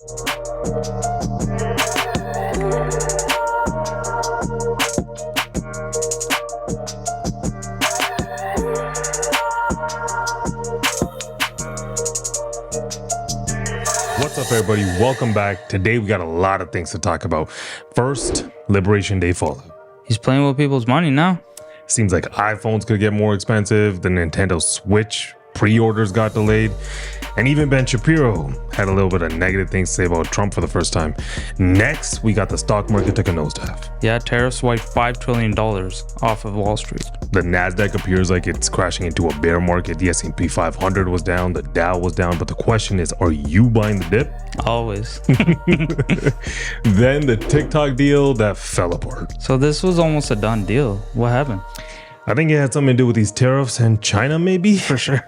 What's up, everybody? Welcome back. Today, we got a lot of things to talk about. First, Liberation Day Fallout. He's playing with people's money now. Seems like iPhones could get more expensive. The Nintendo Switch pre-orders got delayed. And even Ben Shapiro had a little bit of negative things to say about Trump for the first time. Next, we got the stock market took a nosedive. Yeah, tariffs wiped $5 trillion off of Wall Street. The NASDAQ appears like it's crashing into a bear market. The S&P 500 was down. The Dow was down. But the question is, are you buying the dip? Always. Then the TikTok deal that fell apart. So this was almost a done deal. What happened? I think it had something to do with these tariffs and China, maybe. For sure.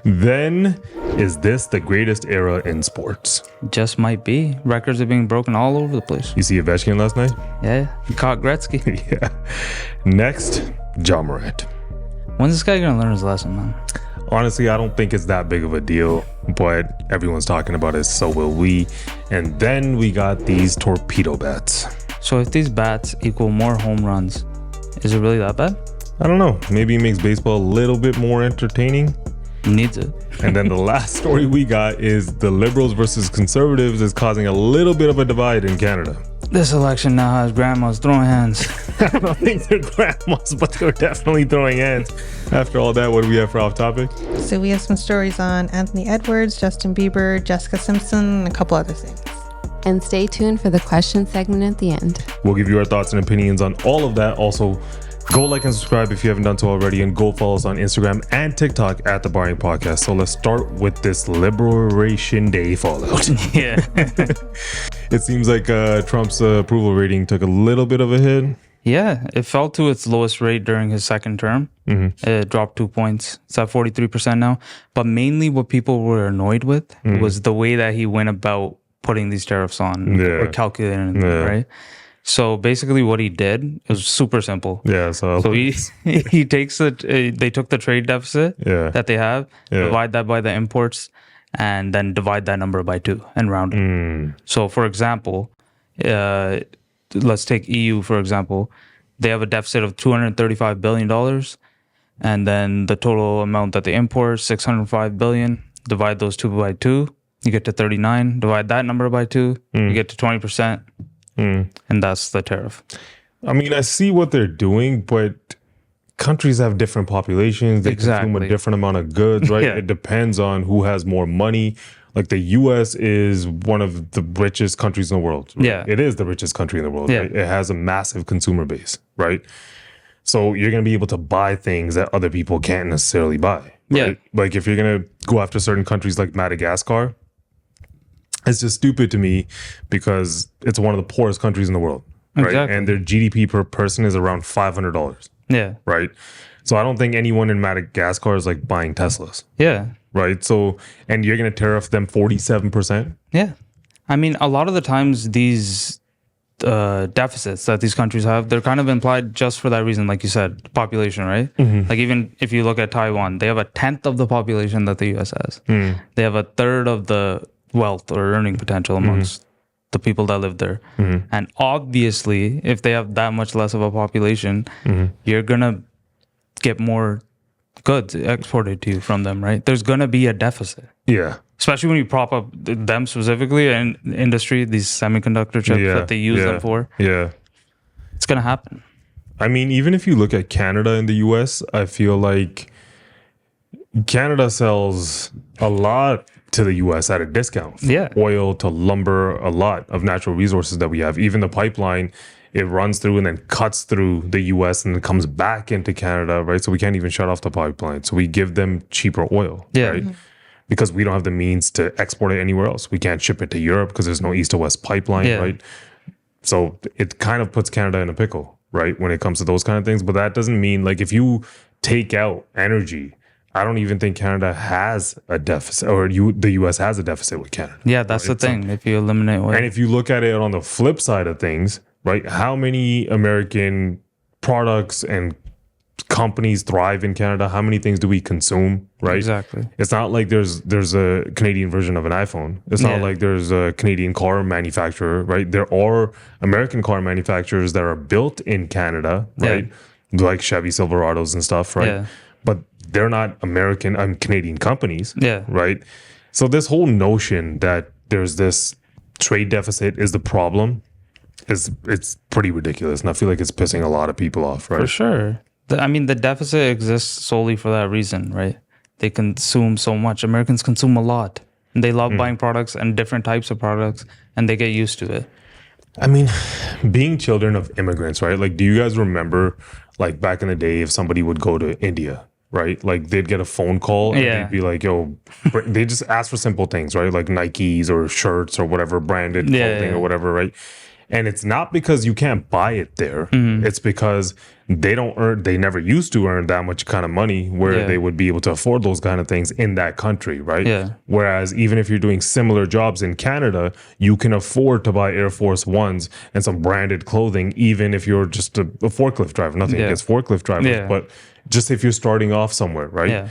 Then, is this the greatest era in sports? Just might be. Records are being broken all over the place. You see Ovechkin last night? Yeah, he caught Gretzky. Yeah. Next, Morant. When's this guy gonna learn his lesson, man? Honestly, I don't think it's that big of a deal, but everyone's talking about it, so will we. And then we got these Torpedo Bats. So if these bats equal more home runs, is it really that bad? I don't know. Maybe it makes baseball a little bit more entertaining. Needs it. And then the last story we got is the Liberals versus Conservatives is causing a little bit of a divide in Canada. This election now has grandmas throwing hands. I don't think they're grandmas, but they're definitely throwing hands. After all that, what do we have for off topic? So we have some stories on Anthony Edwards, Justin Bieber, Jessica Simpson, and a couple other things. And stay tuned for the question segment at the end. We'll give you our thoughts and opinions on all of that. Also, go like and subscribe if you haven't done so already, and go follow us on Instagram and TikTok at TheBiringPodcast. So let's start with this Liberation Day fallout. Yeah. It seems like Trump's approval rating took a little bit of a hit. Yeah, it fell to its lowest rate during his second term. Mm-hmm. It dropped 2 points. It's at 43% now. But mainly what people were annoyed with was the way that he went about putting these tariffs on or calculating them, right? So basically what he did is super simple. Yeah, so he takes they took the trade deficit that they have, divide that by the imports, and then divide that number by 2 and round it. So for example, let's take EU for example. They have a deficit of $235 billion, and then the total amount that they import, $605 billion. Divide those 2 by 2, you get to 39. Divide that number by 2, you get to 20%. And that's the tariff. I mean, I see what they're doing, but countries have different populations. They consume a different amount of goods, right? It depends on who has more money. Like the U.S. is one of the richest countries in the world. Right? Yeah. It is the richest country in the world. Right? It has a massive consumer base, right? So you're going to be able to buy things that other people can't necessarily buy. Right? Yeah. Like if you're going to go after certain countries like Madagascar, it's just stupid to me because it's one of the poorest countries in the world, right? Exactly. And their GDP per person is around $500. Yeah. Right? So I don't think anyone in Madagascar is like buying Teslas. Yeah. Right? So, and you're going to tariff them 47%? Yeah. I mean, a lot of the times these deficits that these countries have, they're kind of implied just for that reason, like you said, population, right? Mm-hmm. Like even if you look at Taiwan, they have a 10th of the population that the U.S. has. They have a third of the wealth or earning potential amongst the people that live there. And obviously, if they have that much less of a population, you're going to get more goods exported to you from them, right? There's going to be a deficit. Yeah. Especially when you prop up them specifically in industry, these semiconductor chips that they use them for. Yeah. It's going to happen. I mean, even if you look at Canada and the US, I feel like Canada sells a lot to the US at a discount. Yeah. Oil to lumber, a lot of natural resources that we have. Even the pipeline, it runs through and then cuts through the US and then comes back into Canada, right? So we can't even shut off the pipeline. So we give them cheaper oil, right? Because we don't have the means to export it anywhere else. We can't ship it to Europe because there's no east to west pipeline, right? So it kind of puts Canada in a pickle, right? When it comes to those kind of things. But that doesn't mean, like, if you take out energy, I don't even think Canada has a deficit, or the U.S. has a deficit with Canada. Yeah, that's the thing. If you eliminate oil. And if you look at it on the flip side of things, right? How many American products and companies thrive in Canada? How many things do we consume, right? Exactly. It's not like there's a Canadian version of an iPhone. It's not like there's a Canadian car manufacturer, right? There are American car manufacturers that are built in Canada, right? Like Chevy Silverados and stuff, right? Yeah. But they're not Canadian companies, Yeah. right? So this whole notion that there's this trade deficit is the problem it's pretty ridiculous, and I feel like it's pissing a lot of people off, right? For sure. The deficit exists solely for that reason, right? They consume so much. Americans consume a lot. And they love buying products and different types of products, and they get used to it. I mean, being children of immigrants, right? Like, do you guys remember, like, back in the day, if somebody would go to India, right? Like, they'd get a phone call and they'd be like, yo, they just ask for simple things, right? Like Nikes or shirts or whatever, branded clothing or whatever, right? And it's not because you can't buy it there. It's because they never used to earn that much kind of money where they would be able to afford those kind of things in that country, right? Yeah. Whereas even if you're doing similar jobs in Canada, you can afford to buy Air Force Ones and some branded clothing, even if you're just a forklift driver. Nothing against forklift drivers, but just if you're starting off somewhere, right? Yeah.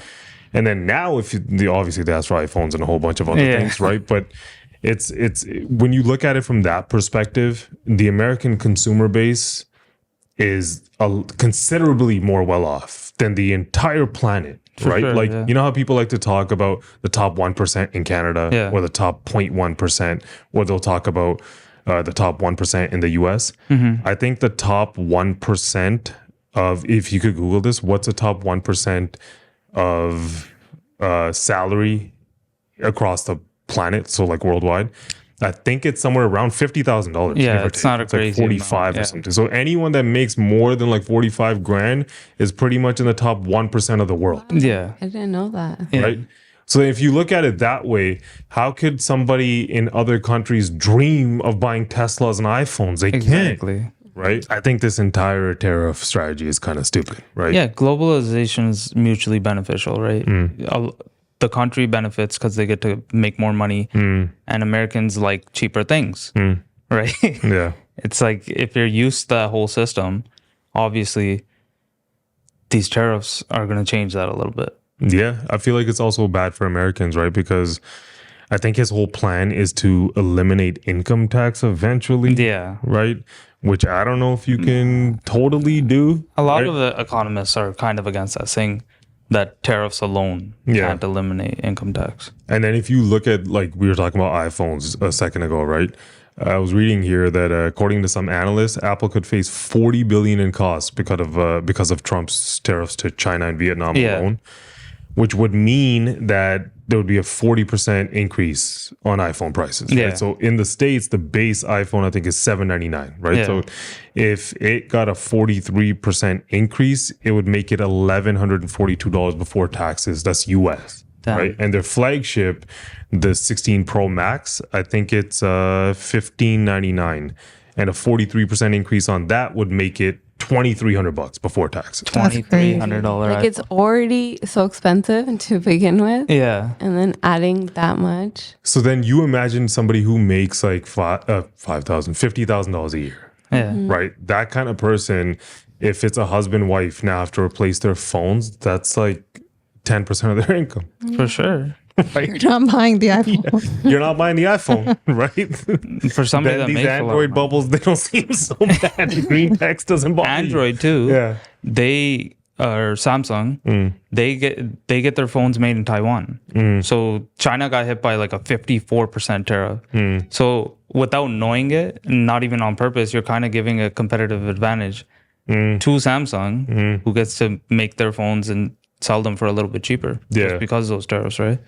And then now, obviously they ask for iPhones and a whole bunch of other things, right? But it's when you look at it from that perspective, the American consumer base is considerably more well off than the entire planet, right? Sure, you know how people like to talk about the top 1% in Canada or the top 0.1%, or they'll talk about the top 1% in the US. I think the top 1% of, if you could Google this, what's the top 1% of salary across the planet, so like worldwide, I think it's somewhere around $50,000. Yeah, it's not a crazy like 45 amount, or something. So anyone that makes more than like 45 grand is pretty much in the top 1% of the world. Yeah, I didn't know that. Right. So if you look at it that way, how could somebody in other countries dream of buying Teslas and iPhones? They can't. Right. I think this entire tariff strategy is kind of stupid. Right. Yeah, globalization is mutually beneficial, right? The country benefits because they get to make more money, and Americans like cheaper things, right? Yeah. It's like, if you're used to that whole system, obviously these tariffs are going to change that a little bit. Yeah. I feel like it's also bad for Americans, right? Because I think his whole plan is to eliminate income tax eventually. Yeah. Right? Which I don't know if you can totally do. A lot of the economists are kind of against that, saying that tariffs alone can't eliminate income tax. And then if you look at, like, we were talking about iPhones a second ago, right? I was reading here that according to some analysts, Apple could face $40 billion in costs because of Trump's tariffs to China and Vietnam alone, which would mean that there would be a 40% increase on iPhone prices. Yeah. Right? So in the States, the base iPhone, I think, is $799, right? Yeah. So if it got a 43% increase, it would make it $1,142 before taxes. That's US. Damn. Right? And their flagship, the 16 Pro Max, I think it's $1,599. And a 43% increase on that would make it $2,300 before taxes. $2,300. Like, it's already so expensive to begin with. Yeah. And then adding that much. So then you imagine somebody who makes like $50,000 a year. Yeah. Right? That kind of person, if it's a husband, wife, now have to replace their phones, that's like 10% of their income. For sure. Right? You're not buying the iPhone. Yeah. You're not buying the iPhone, right? For somebody that these makes Android bubbles, they don't seem so bad. The green text doesn't bother Android too. Yeah. They or Samsung, they get their phones made in Taiwan. So China got hit by like a 54% tariff. So without knowing it, not even on purpose, you're kind of giving a competitive advantage to Samsung, who gets to make their phones and sell them for a little bit cheaper. Just because of those tariffs, right?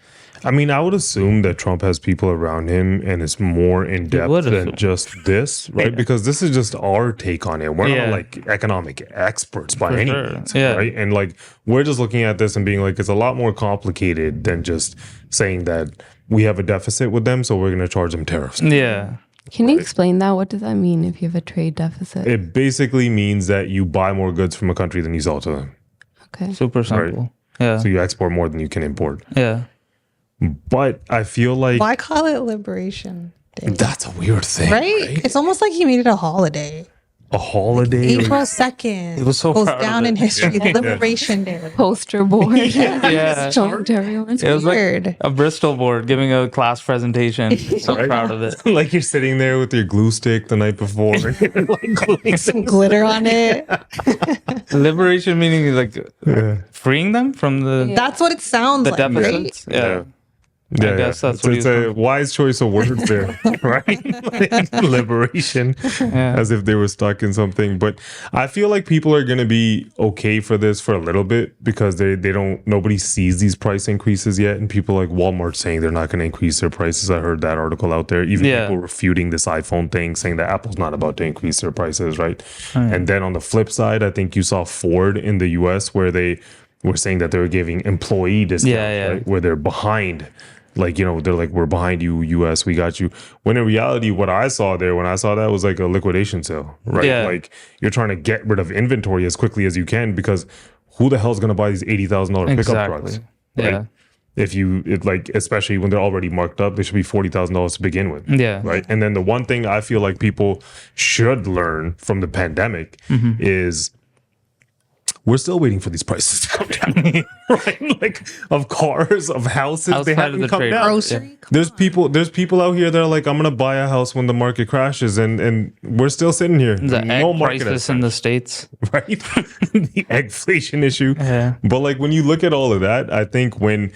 I mean, I would assume that Trump has people around him and it's more in depth than just this, right? Yeah. Because this is just our take on it. We're not like economic experts by any means, right? And like, we're just looking at this and being like, it's a lot more complicated than just saying that we have a deficit with them, so we're going to charge them tariffs. Yeah. Can you explain that? What does that mean if you have a trade deficit? It basically means that you buy more goods from a country than you sell to them. Okay. Super simple. Right? Yeah. So you export more than you can import. Yeah. But I feel like... Why call it Liberation Day? That's a weird thing. Right? It's almost like he made it a holiday. a holiday. April 2nd. It was so goes proud of down it. in history. Liberation Day. Poster board. Yeah. Showing to everyone. It was Weird. like a Bristol board giving a class presentation. So proud of it. Like you're sitting there with your glue stick the night before. Like gluing Some glitter on it. Liberation meaning like freeing them from the That's what it sounds like, right? deficits. Yeah. I guess that's what it's a wise choice of words there, right? Like, liberation, as if they were stuck in something. But I feel like people are going to be okay for this for a little bit because nobody sees these price increases yet, and people like Walmart saying they're not going to increase their prices. I heard that article out there. Even people refuting this iPhone thing, saying that Apple's not about to increase their prices, right? And then on the flip side, I think you saw Ford in the US where they were saying that they were giving employee discounts, right? Where they're behind. Like, you know, they're like, we're behind you, US, we got you. When in reality, what I saw there when I saw that was like a liquidation sale, right? Yeah. Like you're trying to get rid of inventory as quickly as you can because who the hell's going to buy these $80,000 pickup trucks? Right? Yeah. Especially when they're already marked up, they should be $40,000 to begin with. Yeah. Right. And then the one thing I feel like people should learn from the pandemic is we're still waiting for these prices to come down, right? Like of cars, of houses, they haven't come down. Grocery. There's people out here that are like, I'm gonna buy a house when the market crashes, and we're still sitting here. The egg crisis in the States, right? The eggflation issue. Yeah. But like when you look at all of that, I think when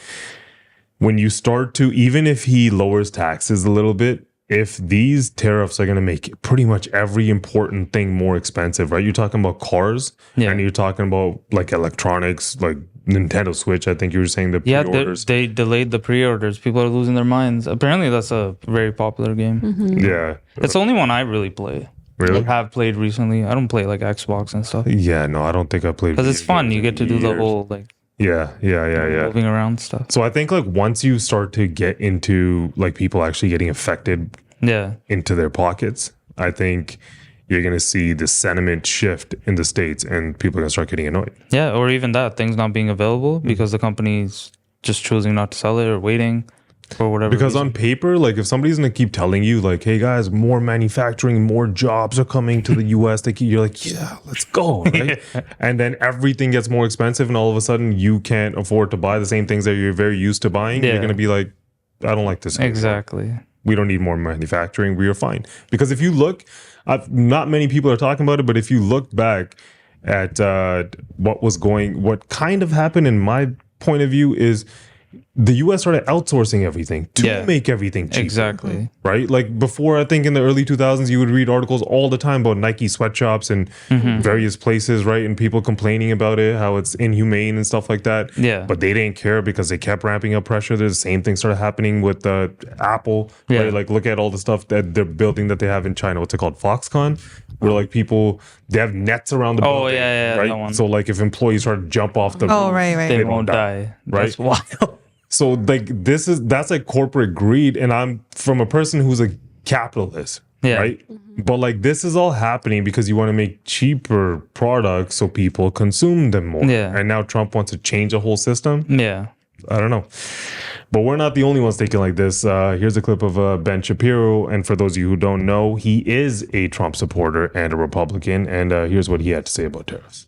you start to, even if he lowers taxes a little bit, if these tariffs are going to make pretty much every important thing more expensive, right? You're talking about cars and you're talking about like electronics, like Nintendo Switch. I think you were saying the pre-orders. They delayed the pre-orders. People are losing their minds. Apparently, that's a very popular game. Yeah. It's the only one I really play. Really? I have played recently. I don't play like Xbox and stuff. Yeah, no, I don't think I played. Because it's fun. You get to do the whole like yeah. moving around stuff. So I think like once you start to get into like people actually getting affected into their pockets, I think you're going to see the sentiment shift in the States and people are going to start getting annoyed. Yeah, or even that, things not being available because the company's just choosing not to sell it or waiting for whatever Because reason. on paper, like if somebody's going to keep telling you like, hey guys, more manufacturing, more jobs are coming to the US, you're like, yeah, let's go, right? And then everything gets more expensive and all of a sudden you can't afford to buy the same things that you're very used to buying. You're going to be like, I don't like this anymore. Exactly. We don't need more manufacturing. We are fine. Because if you look, not many people are talking about it, but if you look back at what kind of happened in my point of view is the US started outsourcing everything to make everything cheaper. Exactly. Right? Like before, I think in the early 2000s, you would read articles all the time about Nike sweatshops and various places, right? And people complaining about it, how it's inhumane and stuff like that. Yeah. But they didn't care because they kept ramping up pressure. The same thing started happening with Apple. Yeah. Right? Like look at all the stuff that they're building that they have in China. What's it called? Foxconn? Where like people, they have nets around the building. Right? That one. So like if employees try to jump off the roof, right. They won't die. Right? That's wild. So like that's like corporate greed, and I'm from a person who's a capitalist, right? But like this is all happening because you want to make cheaper products so people consume them more. And now Trump wants to change the whole system. I don't know. But we're not the only ones thinking like this. Here's a clip of Ben Shapiro. And for those of you who don't know, he is a Trump supporter and a Republican. And here's what he had to say about tariffs.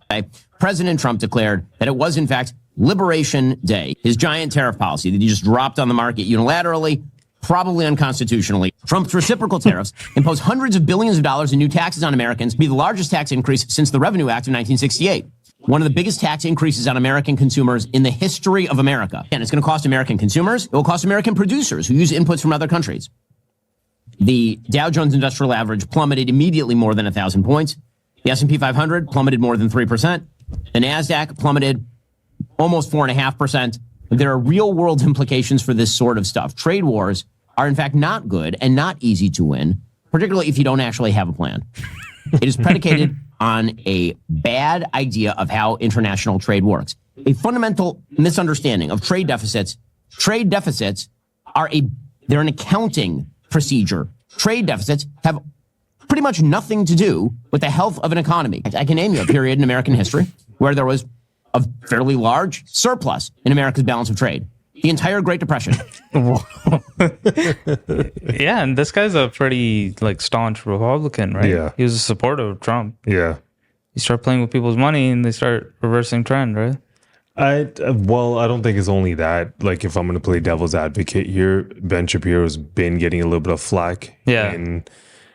President Trump declared that it was, in fact, Liberation Day, his giant tariff policy that he just dropped on the market unilaterally, probably unconstitutionally. Trump's reciprocal tariffs impose hundreds of billions of dollars in new taxes on Americans, be the largest tax increase since the Revenue Act of 1968. One of the biggest tax increases on American consumers in the history of America. And it's going to cost American consumers. It will cost American producers who use inputs from other countries. The Dow Jones Industrial Average plummeted immediately more than 1,000 points. The S&P 500 plummeted more than 3%. The NASDAQ plummeted almost 4.5%. There are real world implications for this sort of stuff. Trade wars are, in fact, not good and not easy to win, particularly if you don't actually have a plan. It is predicated on a bad idea of how international trade works. A fundamental misunderstanding of trade deficits. Trade deficits they're an accounting procedure. Trade deficits have pretty much nothing to do with the health of an economy. I can name you a period in American history where there was a fairly large surplus in America's balance of trade. the entire Great Depression. Yeah, and this guy's a pretty like staunch Republican, right? Yeah. He was a supporter of Trump. Yeah. You start playing with people's money and they start reversing trend, right? I don't think it's only that. Like, if I'm going to play devil's advocate here, Ben Shapiro's been getting a little bit of flack in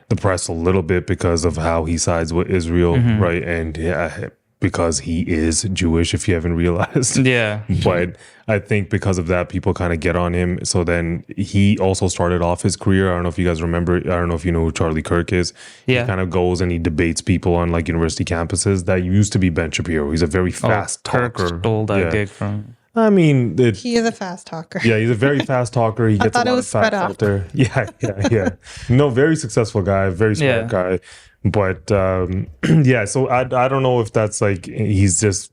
the press a little bit because of how he sides with Israel, right? And because he is Jewish, if you haven't realized. Yeah. But I think because of that, people kind of get on him. So then he also started off his career. I don't know if you guys remember. I don't know if you know who Charlie Kirk is. Yeah. He kind of goes and he debates people on like university campuses. That used to be Ben Shapiro. He's a very fast Kirk talker. stole that gig from. I mean, He is a fast talker. yeah, he's a very fast talker. He gets a lot of facts out there. Yeah. No, very successful guy, very smart guy. But yeah, so I don't know if that's like he's just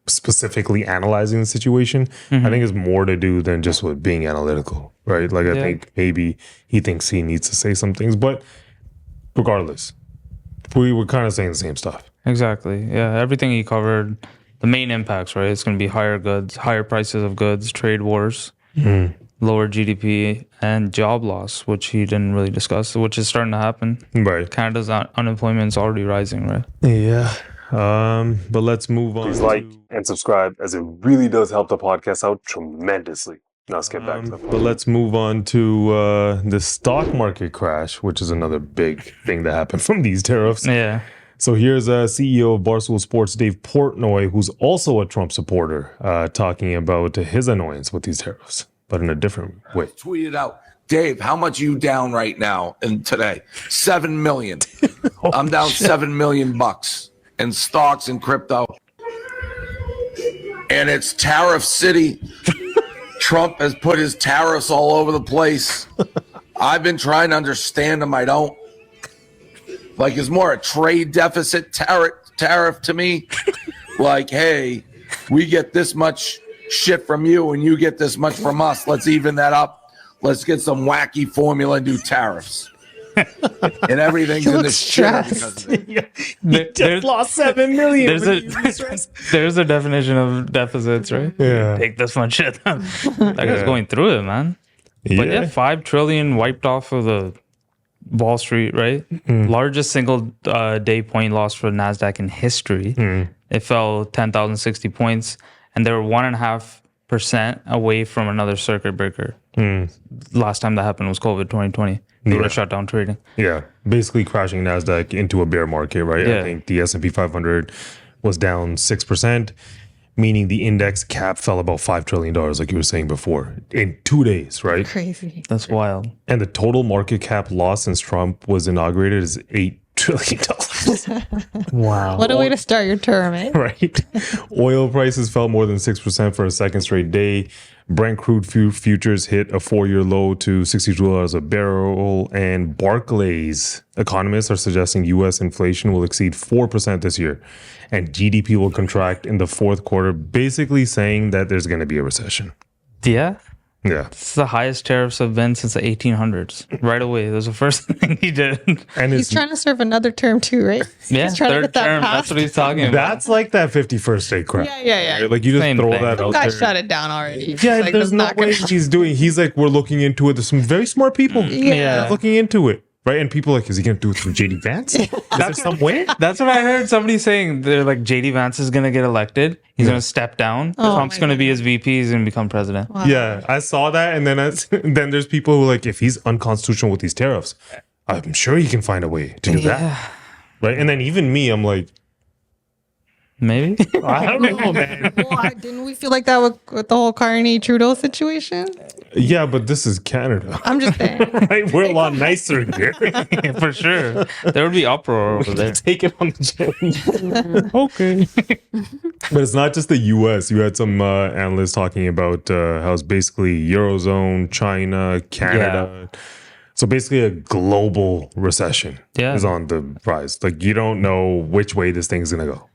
specifically analyzing the situation. I think it's more to do than just with being analytical, right? Like I think maybe he thinks he needs to say some things, but regardless, we were kind of saying the same stuff. Exactly. Yeah, everything he covered, the main impacts, right? It's going to be higher prices of goods, trade wars, lower GDP, and job loss, which he didn't really discuss, which is starting to happen. Right. Canada's unemployment is already rising, right? Yeah. But let's move on. Please like and subscribe, as it really does help the podcast out tremendously. Now let's get back to But let's move on to the stock market crash, which is another big thing that happened from these tariffs. Yeah. So here's CEO of Barstool Sports, Dave Portnoy, who's also a Trump supporter, talking about his annoyance with these tariffs, but in a different way. Tweeted out, Dave, how much are you down right now and today? 7 million. I'm down $7 million in stocks and crypto. And it's tariff city. Trump has put his tariffs all over the place. I've been trying to understand them. I don't. Like, it's more a trade deficit tariff to me. Like, hey, we get this much shit from you and you get this much from us. Let's even that up. Let's get some wacky formula and do tariffs. And everything's in the shit because of it. He just lost 7 million. There's a definition of deficits, right? Yeah. Take this much shit. That guy's going through it, man. But yeah, 5 trillion wiped off of the Wall Street, right? Largest single day point loss for NASDAQ in history. It fell 10,060 points, and they were 1.5% away from another circuit breaker. Last time that happened was COVID 2020. They would have shut down trading. Yeah, basically crashing NASDAQ into a bear market, right? I think the S&P 500 was down 6%, meaning the index cap fell about $5 trillion, like you were saying before, in 2 days, right? Crazy. That's wild. And the total market cap loss since Trump was inaugurated is $8 trillion. Wow. What a way to start your term, eh? Right. Oil prices fell more than 6% for a second straight day. Brent crude futures hit a 4-year low to $62 a barrel. And Barclays economists are suggesting U.S. inflation will exceed 4% this year. And GDP will contract in the fourth quarter, basically saying that there's going to be a recession. Yeah. Yeah. It's the highest tariffs have been since the 1800s. Right away. That was the first thing he did. And He's trying to serve another term too, right? Yeah, He's trying to third get that term. passed. That's what he's talking about. That's like that 51st state crap. Yeah. Right? Like you just Same throw thing. that Some out guy there. shut it down already. Yeah, Like, there's that's no not way gonna- he's doing. He's like, we're looking into it. There's some very smart people. Yeah. looking into it, right? And people are like, is he going to do it through JD Vance? Is there some way? That's what I heard somebody saying. They're like, JD Vance is going to get elected. He's going to step down. Trump's going to be his VP. He's going to become president. Wow. Yeah, I saw that, and then then there's people who are like, if he's unconstitutional with these tariffs, I'm sure he can find a way to do that, right? And then even me, I'm like, Maybe. I don't know, man. Well, didn't we feel like that with the whole Carney Trudeau situation? Yeah, but this is Canada, I'm just saying. right? We're a lot nicer here. For sure. There would be uproar over there. Take it on the chin. Okay. But it's not just the U.S. You had some analysts talking about how it's basically Eurozone, China, Canada. Yeah. So basically a global recession is on the rise. Like you don't know which way this thing's going to go.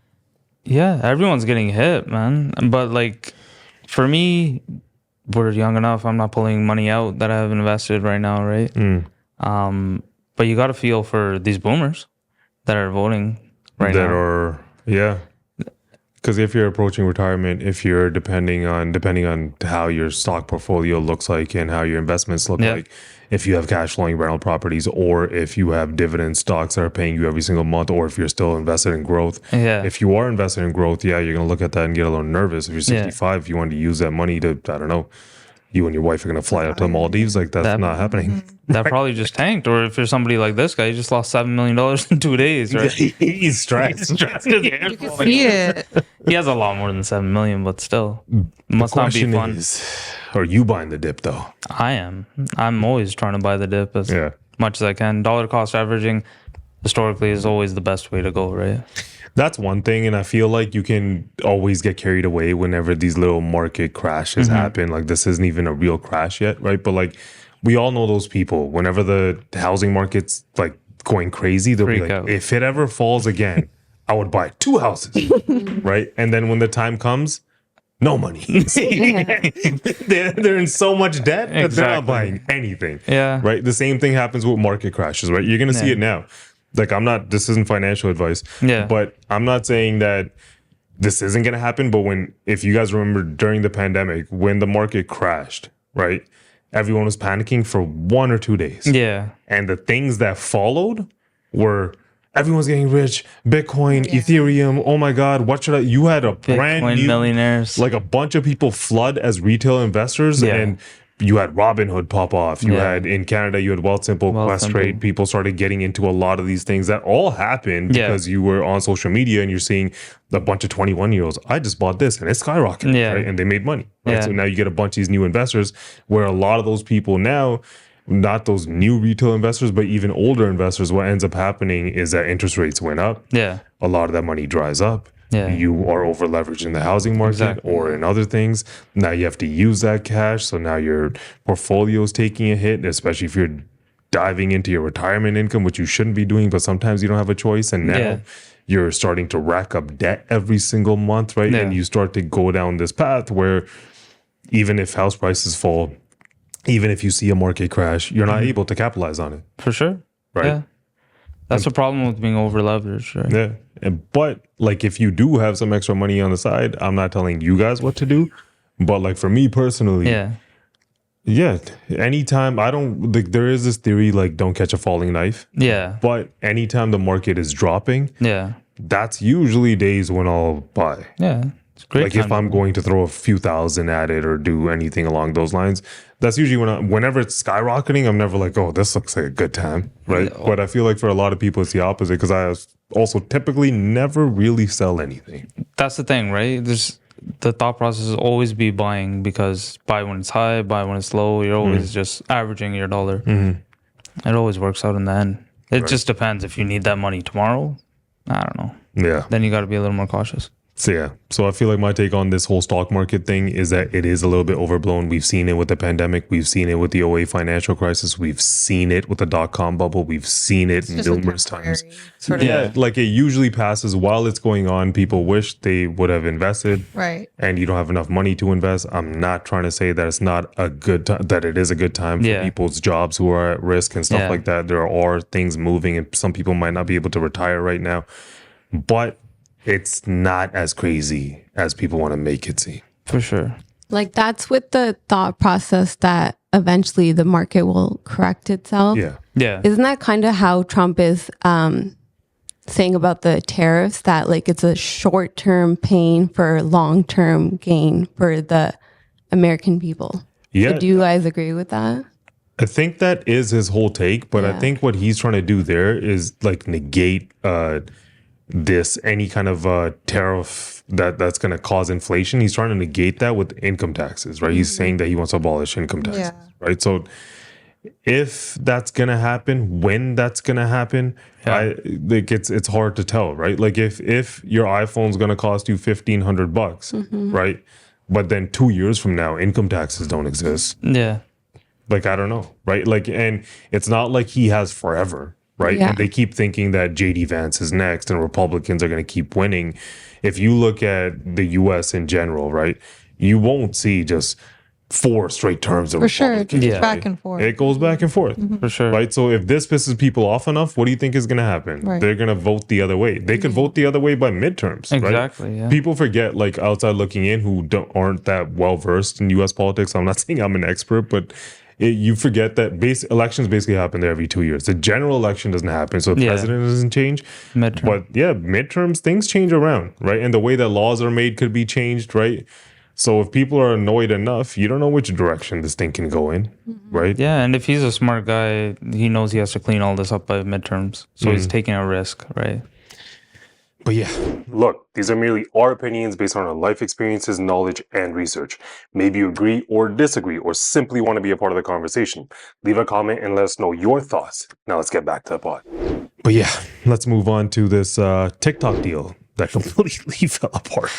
Yeah, everyone's getting hit, man. But like for me, we're young enough. I'm not pulling money out that I have invested right now, right? But you got to feel for these boomers that are voting right now. That are, yeah. Because if you're approaching retirement, if you're depending on how your stock portfolio looks like and how your investments look like, if you have cash flowing rental properties, or if you have dividend stocks that are paying you every single month, or if you're still invested in growth. If you are invested in growth, you're going to look at that and get a little nervous. If you're 65, if you want to use that money to, I don't know, you and your wife are going to fly out to the Maldives, like that's not happening. That probably just tanked. Or if you're somebody like this guy, he just lost $7 million in 2 days, right? He's stressed. You can see it. He has a lot more than 7 million, but still, must not be fun. Are you buying the dip though? I am. I'm always trying to buy the dip as much as I can. Dollar cost averaging historically is always the best way to go, right? That's one thing, and I feel like you can always get carried away whenever these little market crashes happen. Like this isn't even a real crash yet, right? But like we all know those people. Whenever the housing market's like going crazy, they'll be like, if it ever falls again, I would buy 2 houses, right? And then when the time comes, no money. They're in so much debt that they're not buying anything. Yeah. Right. The same thing happens with market crashes, right? You're going to see it now. Like this isn't financial advice. Yeah. But I'm not saying that this isn't going to happen. But if you guys remember during the pandemic, when the market crashed, right? Everyone was panicking for 1 or 2 days. Yeah. And the things that followed were everyone's getting rich, Bitcoin, Ethereum. Oh my God, what should I? You had a brand new millionaires, like a bunch of people flood as retail investors, and you had Robinhood pop off. You had in Canada, you had Wealthsimple, Questrade. People started getting into a lot of these things that all happened because you were on social media and you're seeing a bunch of 21-year-olds. I just bought this and it's skyrocketing, right? And they made money. Right? So now you get a bunch of these new investors, where a lot of those people now, not those new retail investors, but even older investors, what ends up happening is that interest rates went up. A lot of that money dries up. You are over leveraged in the housing market or in other things. Now you have to use that cash. So now your portfolio is taking a hit, especially if you're diving into your retirement income, which you shouldn't be doing, but sometimes you don't have a choice. And now you're starting to rack up debt every single month, right? And you start to go down this path where even if house prices fall, even if you see a market crash, you're not able to capitalize on it. For sure. Right. Yeah. That's the problem with being over leveraged, right? But like if you do have some extra money on the side, I'm not telling you guys what to do. But like for me personally, anytime there is this theory like don't catch a falling knife. But anytime the market is dropping, that's usually days when I'll buy. It's great. Like if I'm going to throw a few thousand at it or do anything along those lines, that's usually whenever it's skyrocketing, I'm never like, oh, this looks like a good time, right? But I feel like for a lot of people, it's the opposite, because I also typically never really sell anything. That's the thing, right? The thought process is always be buying, because buy when it's high, buy when it's low. You're always just averaging your dollar. It always works out in the end. It just depends. If you need that money tomorrow, I don't know. Then you got to be a little more cautious. So I feel like my take on this whole stock market thing is that it is a little bit overblown. We've seen it with the pandemic. We've seen it with the 08 financial crisis. We've seen it with the dot-com bubble. We've seen it numerous times. Like it usually passes while it's going on. People wish they would have invested. Right. And you don't have enough money to invest. I'm not trying to say that it's not a good time, that it is a good time for people's jobs who are at risk and stuff like that. There are things moving and some people might not be able to retire right now. But it's not as crazy as people want to make it seem. For sure. Like that's with the thought process that eventually the market will correct itself. Isn't that kind of how Trump is saying about the tariffs, that like it's a short-term pain for long-term gain for the American people? So do you guys agree with that? I think that is his whole take, but I think what he's trying to do there is like negate any kind of tariff that's going to cause inflation. He's trying to negate that with income taxes, right? He's saying that he wants to abolish income taxes, right? So if that's going to happen, when that's going to happen, it's hard to tell, right? Like if your iPhone's going to cost you $1,500, right? But then 2 years from now, income taxes don't exist. Like, I don't know, right? Like, and it's not like he has forever, right? And they keep thinking that JD Vance is next and Republicans are going to keep winning. If you look at the US in general, right, you won't see just 4 straight terms of for sure. It's back and forth. It goes back and forth. For sure. Right. So if this pisses people off enough, what do you think is going to happen? Right. They're going to vote the other way. They could vote the other way by midterms. Exactly. Right? Yeah. People forget, like outside looking in, who aren't that well versed in U.S. politics. I'm not saying I'm an expert, but you forget that elections basically happen there every 2 years. The general election doesn't happen, so the president doesn't change. Midterm. But midterms, things change around, right? And the way that laws are made could be changed, right? So if people are annoyed enough, you don't know which direction this thing can go in, right? Yeah, and if he's a smart guy, he knows he has to clean all this up by midterms. So he's taking a risk, right? But yeah, look, these are merely our opinions based on our life experiences, knowledge, and research. Maybe you agree or disagree or simply want to be a part of the conversation. Leave a comment and let us know your thoughts. Now let's get back to the pod. But yeah, let's move on to this TikTok deal that completely fell apart.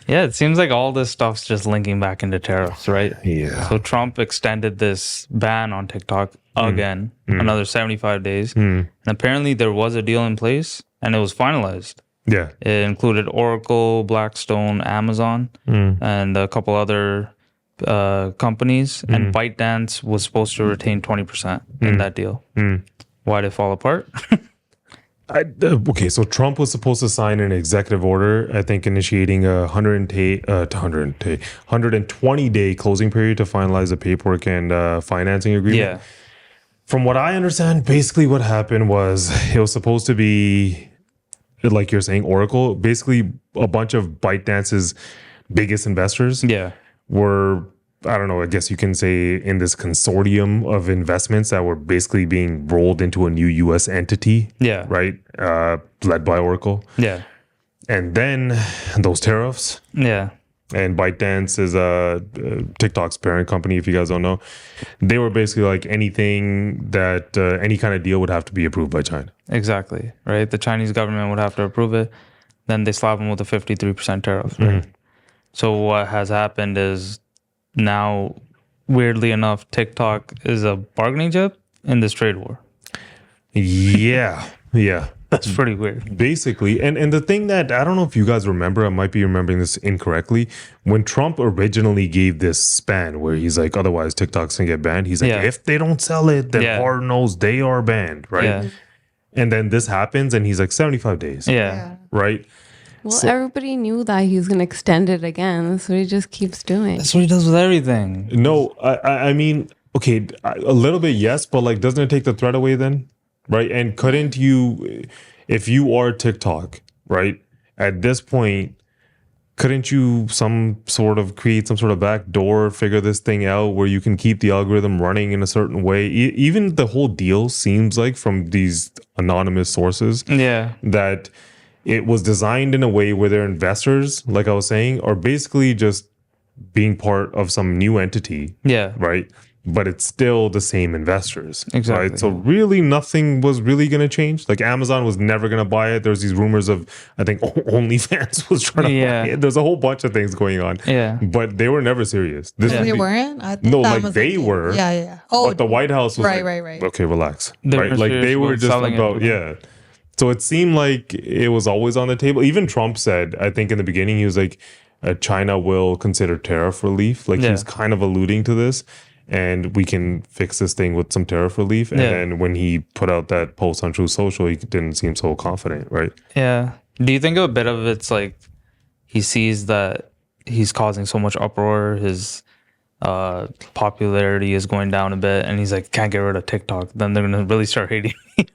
Yeah, it seems like all this stuff's just linking back into tariffs, right? Yeah. So Trump extended this ban on TikTok again, another 75 days. And apparently there was a deal in place and it was finalized. Yeah. It included Oracle, Blackstone, Amazon, and a couple other companies. And ByteDance was supposed to retain 20% in that deal. Why did it fall apart? Okay, so Trump was supposed to sign an executive order, I think, initiating a 120-day closing period to finalize the paperwork and financing agreement. Yeah. From what I understand, basically what happened was it was supposed to be, like you're saying, Oracle. Basically, a bunch of ByteDance's biggest investors were, I don't know, I guess you can say in this consortium of investments that were basically being rolled into a new U.S. entity. Yeah. Right? Led by Oracle. Yeah. And then those tariffs. Yeah. And ByteDance is TikTok's parent company, if you guys don't know. They were basically like anything that, any kind of deal would have to be approved by China. Exactly. Right? The Chinese government would have to approve it. Then they slap them with a 53% tariff. Right? So what has happened is, now, weirdly enough, TikTok is a bargaining chip in this trade war. Yeah. That's pretty weird. Basically. And the thing that, I don't know if you guys remember, I might be remembering this incorrectly. When Trump originally gave this span where he's like, otherwise TikTok's gonna get banned. He's like, if they don't sell it, then hard knows they are banned, right? Yeah. And then this happens and he's like 75 days. Yeah. Right? Well, everybody knew that he was going to extend it again. That's what he just keeps doing. That's what he does with everything. No, I mean, okay, a little bit, yes, but like, doesn't it take the threat away then? Right? And couldn't you, if you are TikTok, right, at this point, couldn't you create some sort of back door, figure this thing out where you can keep the algorithm running in a certain way? Even the whole deal seems like, from these anonymous sources, that it was designed in a way where their investors, like I was saying, are basically just being part of some new entity. Yeah. Right? But it's still the same investors. Exactly. Right? So really nothing was really going to change. Like Amazon was never going to buy it. There's these rumors of, I think OnlyFans was trying to buy it. There's a whole bunch of things going on. Yeah. But they were never serious. They weren't? No, like they were. Yeah. Oh, but the White House was right. Okay, relax. Right? Like they were just about, So it seemed like it was always on the table. Even Trump said, I think in the beginning, he was like, China will consider tariff relief. Like he's kind of alluding to this. And we can fix this thing with some tariff relief. And then when he put out that post on Truth Social, he didn't seem so confident, right? Yeah. Do you think a bit of it's like he sees that he's causing so much uproar, his popularity is going down a bit, and he's like, can't get rid of TikTok, then they're going to really start hating me.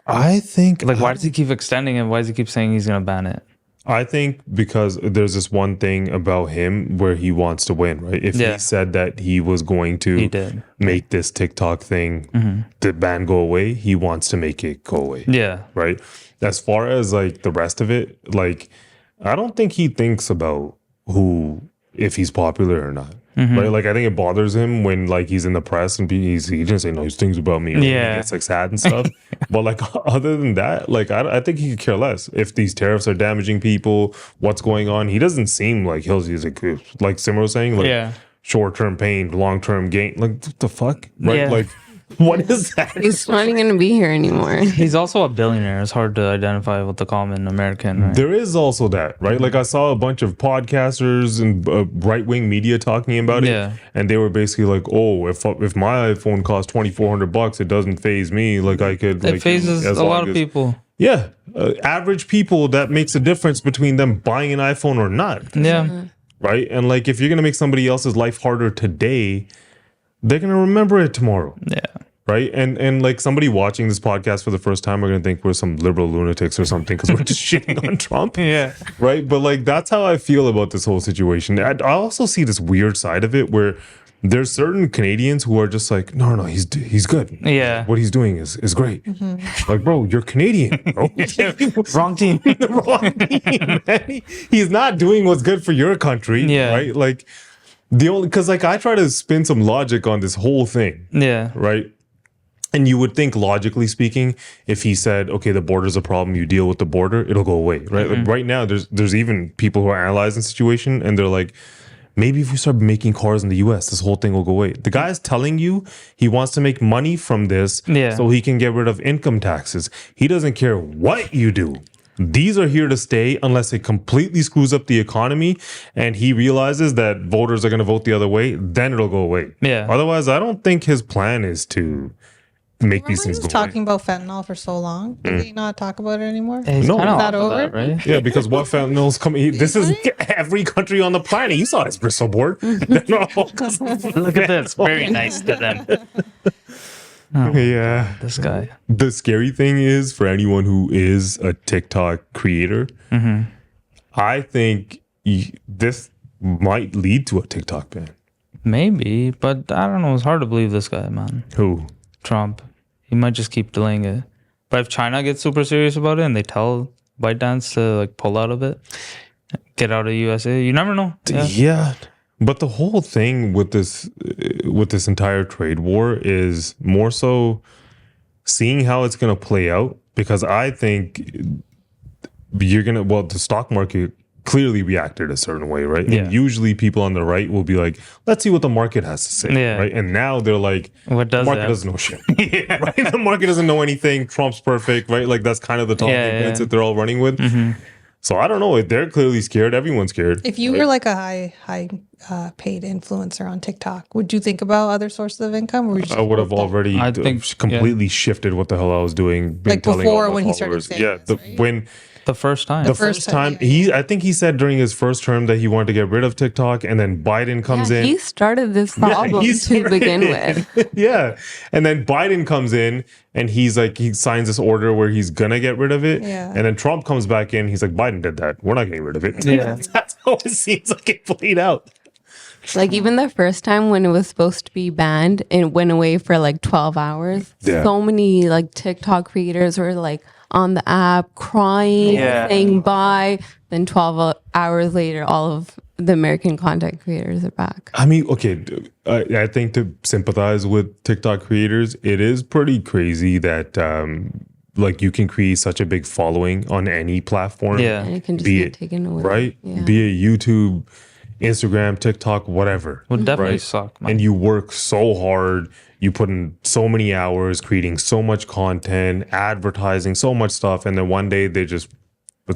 I think... Like, why does he keep extending it? Why does he keep saying he's going to ban it? I think because there's this one thing about him where he wants to win, right? If he said that he was going to make this TikTok thing, the ban go away, he wants to make it go away. Yeah. Right? As far as like the rest of it, like, I don't think he thinks about if he's popular or not. Right? Like, I think it bothers him when like he's in the press and he didn't say nice things about me. Or he gets like sad and stuff. But like other than that, like I think he could care less if these tariffs are damaging people. What's going on? He doesn't seem like he's like Simmer was saying, like short-term pain, long-term gain. Like what the fuck, right? Yeah. Like What is that? He's not even going to be here anymore. He's also a billionaire. It's hard to identify with the common American. Right? There is also that, right? Like I saw a bunch of podcasters and right-wing media talking about it, and they were basically like, "Oh, if my iPhone costs $2,400, it doesn't faze me. Like I could." It phases a lot of people. Yeah, average people. That makes a difference between them buying an iPhone or not. Yeah. Right, and like if you're gonna make somebody else's life harder today, they're gonna remember it tomorrow. Yeah. Right. And like somebody watching this podcast for the first time are going to think we're some liberal lunatics or something because we're just shitting on Trump. Yeah. Right. But like that's how I feel about this whole situation. I also see this weird side of it where there's certain Canadians who are just like, no, he's good. Yeah. What he's doing is great. Mm-hmm. Like, bro, you're Canadian, bro. Wrong team. Wrong team, man. He's not doing what's good for your country. Yeah. Right. Like because like I try to spin some logic on this whole thing. Yeah. Right. And you would think, logically speaking, if he said, "Okay, the border's a problem, you deal with the border, it'll go away," right? Mm-hmm. Like right now, there's even people who are analyzing the situation, and they're like, maybe if we start making cars in the U.S., this whole thing will go away. The guy's telling you he wants to make money from this, so he can get rid of income taxes. He doesn't care what you do. These are here to stay unless it completely screws up the economy, and he realizes that voters are going to vote the other way. Then it'll go away. Yeah. Otherwise, I don't think his plan is to make these things go away. He was talking about fentanyl for so long. Did he not talk about it anymore? No, is that over? That, right? Yeah, because what fentanyl's coming? This is every country on the planet. You saw his bristle board. Look at this. Very nice to them. Oh, yeah, this guy. The scary thing is for anyone who is a TikTok creator, I think this might lead to a TikTok ban. Maybe, but I don't know. It's hard to believe this guy, man. Who? Trump. He might just keep delaying it. But if China gets super serious about it and they tell ByteDance to like pull out of it, get out of USA, you never know. Yeah. But the whole thing with this entire trade war is more so seeing how it's going to play out, because I think the stock market clearly reacted a certain way, right? Yeah. And usually people on the right will be like, let's see what the market has to say, right? And now they're like, the market doesn't know shit, right? The market doesn't know anything. Trump's perfect, right? Like that's kind of the talking points that they're all running with. So I don't know. They're clearly scared. Everyone's scared. If you were like a high paid influencer on TikTok, would you think about other sources of income? Or I would have already completely shifted what the hell I was doing. Like before when he started saying the first time. The first time. I think he said during his first term that he wanted to get rid of TikTok, and then Biden comes in. He started this problem to begin with. Yeah. And then Biden comes in and he's like, he signs this order where he's going to get rid of it. Yeah. And then Trump comes back in. He's like, Biden did that. We're not getting rid of it. Yeah. That's how it seems like it played out. Like even the first time when it was supposed to be banned, it went away for like 12 hours. Yeah. So many like TikTok creators were like on the app crying, saying bye. Then 12 hours later, all of the American content creators are back. I mean, okay, I think to sympathize with TikTok creators, it is pretty crazy that like you can create such a big following on any platform. Yeah. And it can just get taken away. Right? Yeah. Be it YouTube, Instagram, TikTok, whatever. Would definitely suck, man. And you work so hard. You put in so many hours creating so much content, advertising, so much stuff. And then one day it's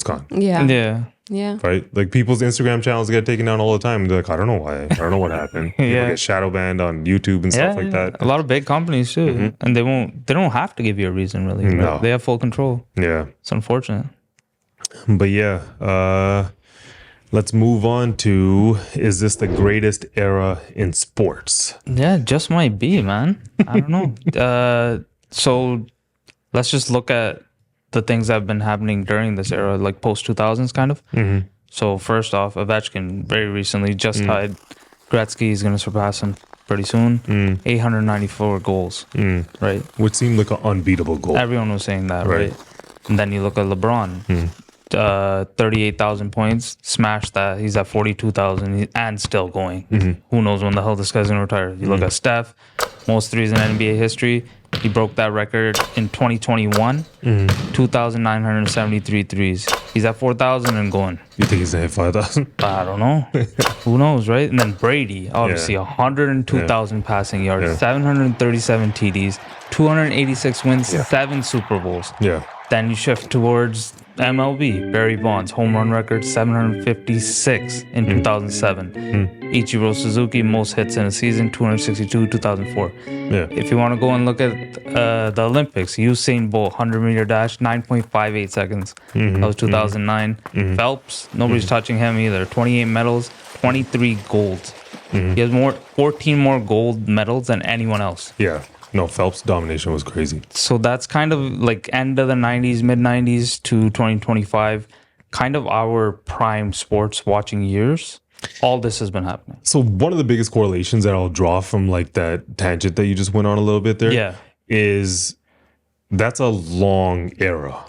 gone. Yeah. Yeah. Yeah. Right? Like people's Instagram channels get taken down all the time. They're like, I don't know why. I don't know what happened. People get shadow banned on YouTube and stuff like that. A lot of big companies too. And they don't have to give you a reason really. Right? No. They have full control. Yeah. It's unfortunate. But yeah, let's move on to, is this the greatest era in sports? Yeah, it just might be, man. I don't know. So let's just look at the things that have been happening during this era, like post 2000s kind of. So first off, Ovechkin very recently just tied Gretzky. Is going to surpass him pretty soon. 894 goals, right? Which seemed like an unbeatable goal. Everyone was saying that, right? And then you look at LeBron. 38,000 points, smashed that. He's at 42,000 and still going. Who knows when the hell this guy's gonna retire? You look at Steph, most threes in NBA history, He broke that record in 2021, 2,973 threes. He's at 4,000 and going. You think he's going to hit 5,000? I don't know. Who knows, right? And then Brady, obviously, 102,000 passing yards, 737 TDs, 286 wins, 7 Super Bowls. Yeah. Then you shift towards MLB. Barry Bonds, home run record, 756 in 2007. Ichiro Suzuki, most hits in a season, 262, 2004. Yeah. If you want to go and look at the Olympics, Usain Bolt, 100-meter dash, 9.58 seconds. That was 2009. Phelps, nobody's touching him either. 28 medals, 23 golds. He has 14 more gold medals than anyone else. Yeah. No, Phelps' domination was crazy. So that's kind of like end of the 90s, mid-90s to 2025, kind of our prime sports watching years. All this has been happening. So one of the biggest correlations that I'll draw from like that tangent that you just went on a little bit there is that's a long era,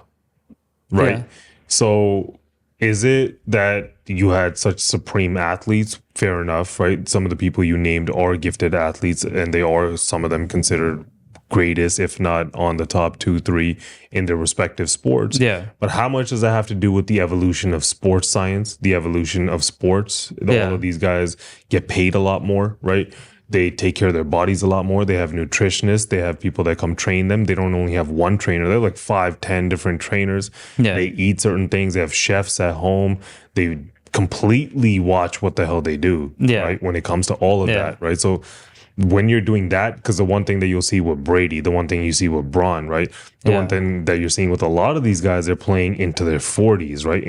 right? Yeah. So is it that you had such supreme athletes? Fair enough, right? Some of the people you named are gifted athletes, and they are, some of them, considered greatest, if not on the top 2-3 in their respective sports. Yeah. But how much does that have to do with the evolution of sports science, the evolution of sports? All of these guys get paid a lot more, right? They take care of their bodies a lot more. They have nutritionists. They have people that come train them. They don't only have one trainer. They're like 5-10 different trainers. Yeah. They eat certain things. They have chefs at home. They completely watch what the hell they do, right? When it comes to all of that, right? So when you're doing that, because the one thing that you'll see with Brady, the one thing you see with Braun, right? The one thing that you're seeing with a lot of these guys, they're playing into their 40s, right?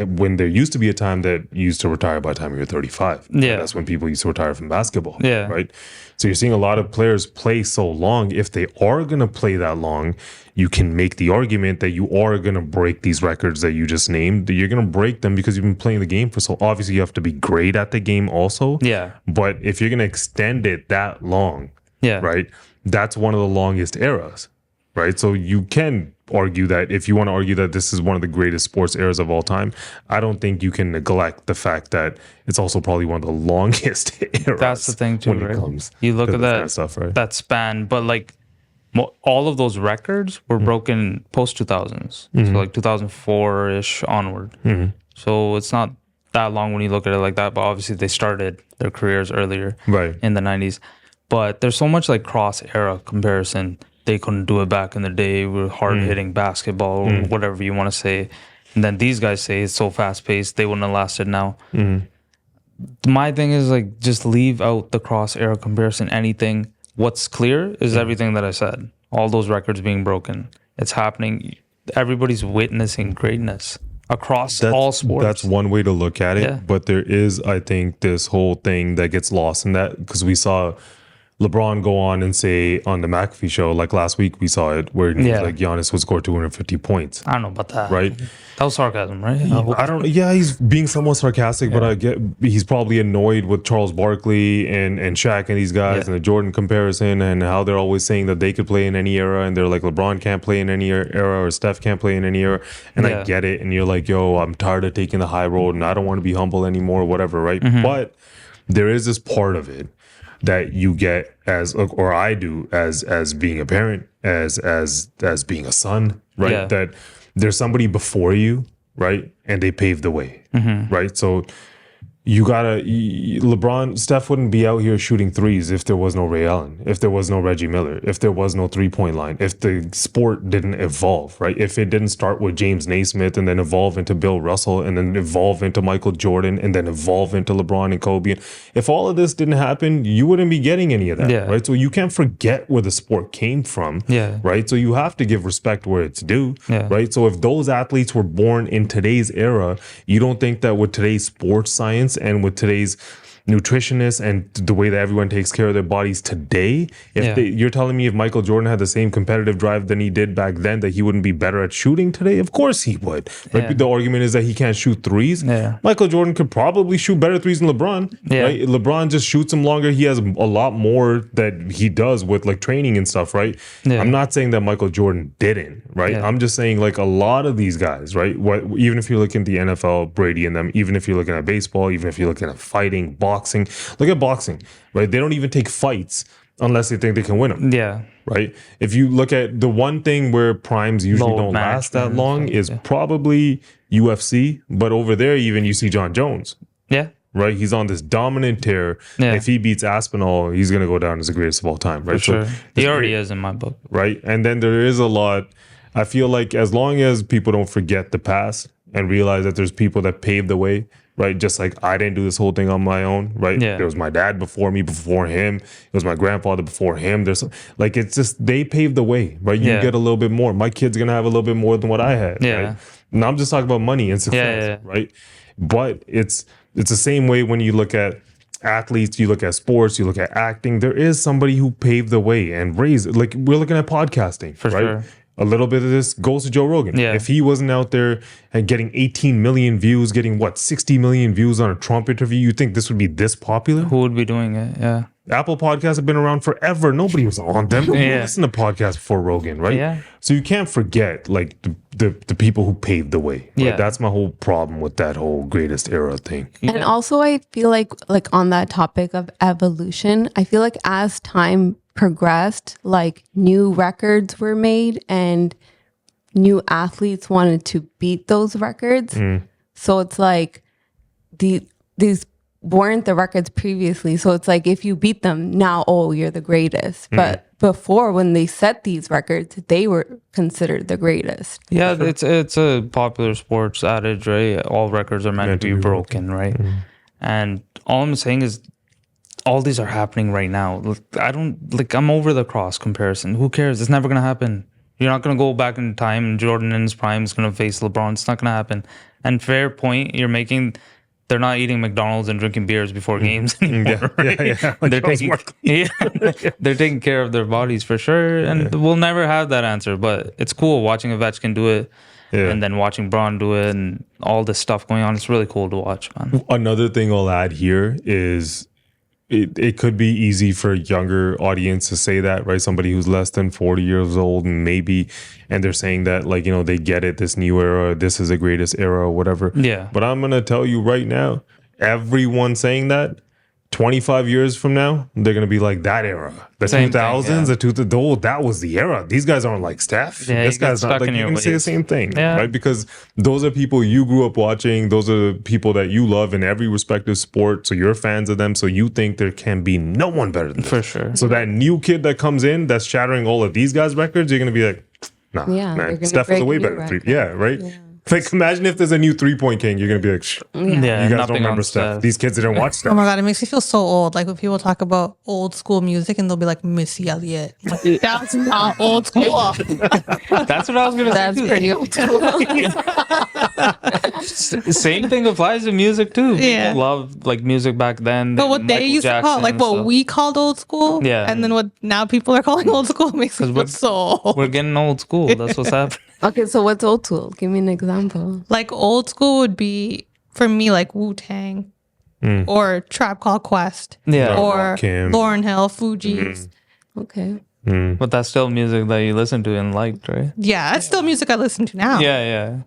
When there used to be a time that you used to retire by the time you were 35. Yeah. That's when people used to retire from basketball. Yeah. Right. So you're seeing a lot of players play so long. If they are going to play that long, you can make the argument that you are going to break these records that you just named. You're going to break them because you've been playing the game for so, obviously you have to be great at the game also. Yeah. But if you're going to extend it that long, right, that's one of the longest eras, right? So you can argue that, if you want to argue that this is one of the greatest sports eras of all time, I don't think you can neglect the fact that it's also probably one of the longest eras. That's the thing too, right? You look at that stuff, right? That span, but like all of those records were broken post 2000s, so like 2004-ish onward. So it's not that long when you look at it like that, but obviously they started their careers earlier, right, in the 90s. But there's so much like cross-era comparison. They couldn't do it back in the day with hard-hitting basketball or whatever you want to say. And then these guys say it's so fast-paced, they wouldn't have lasted now. My thing is, like, just leave out the cross-era comparison, anything. What's clear is everything that I said. All those records being broken. It's happening. Everybody's witnessing greatness across all sports. That's one way to look at it. But there is, I think, this whole thing that gets lost in that, because we saw LeBron go on and say on the McAfee show, like last week we saw it, where like Giannis would score 250 points. I don't know about that. Right? That was sarcasm, right? I don't. Yeah, he's being somewhat sarcastic, but I get he's probably annoyed with Charles Barkley and Shaq and these guys and the Jordan comparison, and how they're always saying that they could play in any era, and they're like, LeBron can't play in any era, or Steph can't play in any era. And I get it, and you're like, yo, I'm tired of taking the high road, and I don't want to be humble anymore, whatever, right? But there is this part of it that you get as, or I do as being a parent, as being a son, right? That there's somebody before you, right? And they paved the way, right? So you gotta, Steph wouldn't be out here shooting threes if there was no Ray Allen, if there was no Reggie Miller, if there was no 3-point line, if the sport didn't evolve, right? If it didn't start with James Naismith and then evolve into Bill Russell and then evolve into Michael Jordan and then evolve into LeBron and Kobe. If all of this didn't happen, you wouldn't be getting any of that, right? So you can't forget where the sport came from, right? So you have to give respect where it's due, right? So if those athletes were born in today's era, you don't think that with today's sports science and with today's nutritionists and the way that everyone takes care of their bodies today, you're telling me if Michael Jordan had the same competitive drive than he did back then, that he wouldn't be better at shooting today? Of course he would. Right? The argument is that he can't shoot threes. Michael Jordan could probably shoot better threes than LeBron. Right? LeBron just shoots them longer. He has a lot more that he does with like training and stuff, right? I'm not saying that Michael Jordan didn't, right? I'm just saying like a lot of these guys, right? Even if you're looking at the NFL, Brady and them, even if you're looking at baseball, even if you're looking at fighting, boxing, look at boxing, right? They don't even take fights unless they think they can win them. Yeah. Right. If you look at the one thing where primes usually don't last that long is probably UFC. But over there, even you see John Jones. Yeah. Right. He's on this dominant tear. Yeah. If he beats Aspinall, he's going to go down as the greatest of all time. Right. For sure. He already is in my book. Right. And then there is a lot. I feel like as long as people don't forget the past and realize that there's people that paved the way, right? Just like I didn't do this whole thing on my own, right? Yeah. There was my dad before me, before him. It was my grandfather before him. There's like, it's just, they paved the way, right? You get a little bit more. My kid's going to have a little bit more than what I had. Yeah. Right? And I'm just talking about money and success, right? But it's the same way when you look at athletes, you look at sports, you look at acting. There is somebody who paved the way and raised, like we're looking at podcasting, for right? Sure. A little bit of this goes to Joe Rogan. Yeah. If he wasn't out there and getting 18 million views, getting 60 million views on a Trump interview, you think this would be this popular? Who would be doing it? Yeah. Apple podcasts have been around forever. Nobody was on them. Nobody listened to podcasts before Rogan, right? Yeah. So you can't forget like the people who paved the way. Right? Yeah. That's my whole problem with that whole greatest era thing. And also I feel like on that topic of evolution, I feel like as time progressed, like new records were made and new athletes wanted to beat those records. So it's like these weren't the records previously. So it's like if you beat them now, oh, you're the greatest. But before, when they set these records, they were considered the greatest. Yeah, it's a popular sports adage, right? All records are meant to be broken, right? And all I'm saying is all these are happening right now. I'm over the cross comparison. Who cares? It's never going to happen. You're not going to go back in time and Jordan in his prime is going to face LeBron. It's not going to happen. And fair point you're making, they're not eating McDonald's and drinking beers before games anymore. Right? Like they're taking care of their bodies for sure. And we'll never have that answer. But it's cool watching Ovechkin do it. Yeah. And then watching Braun do it and all this stuff going on. It's really cool to watch, man. Another thing I'll add here is it could be easy for a younger audience to say that, right? Somebody who's less than 40 years old and they're saying that like, they get it, this new era, this is the greatest era or whatever. Yeah. But I'm going to tell you right now, everyone saying that 25 years from now, they're going to be like that era. The 2000s, that was the era. These guys aren't like Steph. Yeah, this guy's not like, you're going to say the same thing, right? Because those are people you grew up watching. Those are people that you love in every respective sport. So you're fans of them. So you think there can be no one better than them. For sure. So that new kid that comes in, that's shattering all of these guys' records, you're going to be like, nah, man, Steph is a way better. Yeah, right? Yeah. Like, imagine if there's a new 3-point king, you're going to be like, you guys don't remember Steph. These kids didn't watch Steph. Oh my God, it makes me feel so old. Like when people talk about old school music and they'll be like, Missy Elliott. Like, that's not old school. That's what I was going to say. That's pretty old school. Same thing applies to music too. Yeah. People love like music back then. But what they used to call, like what we called old school. Yeah. And then what now people are calling old school makes me feel so old. We're getting old school. That's what's happening. Okay, so what's old school? Give me an example. Like old school would be for me like Wu-Tang or Tribe Called Quest or Lauryn Hill, Fugees. Okay. But that's still music that you listened to and liked, right? Yeah, it's still music I listen to now. Yeah.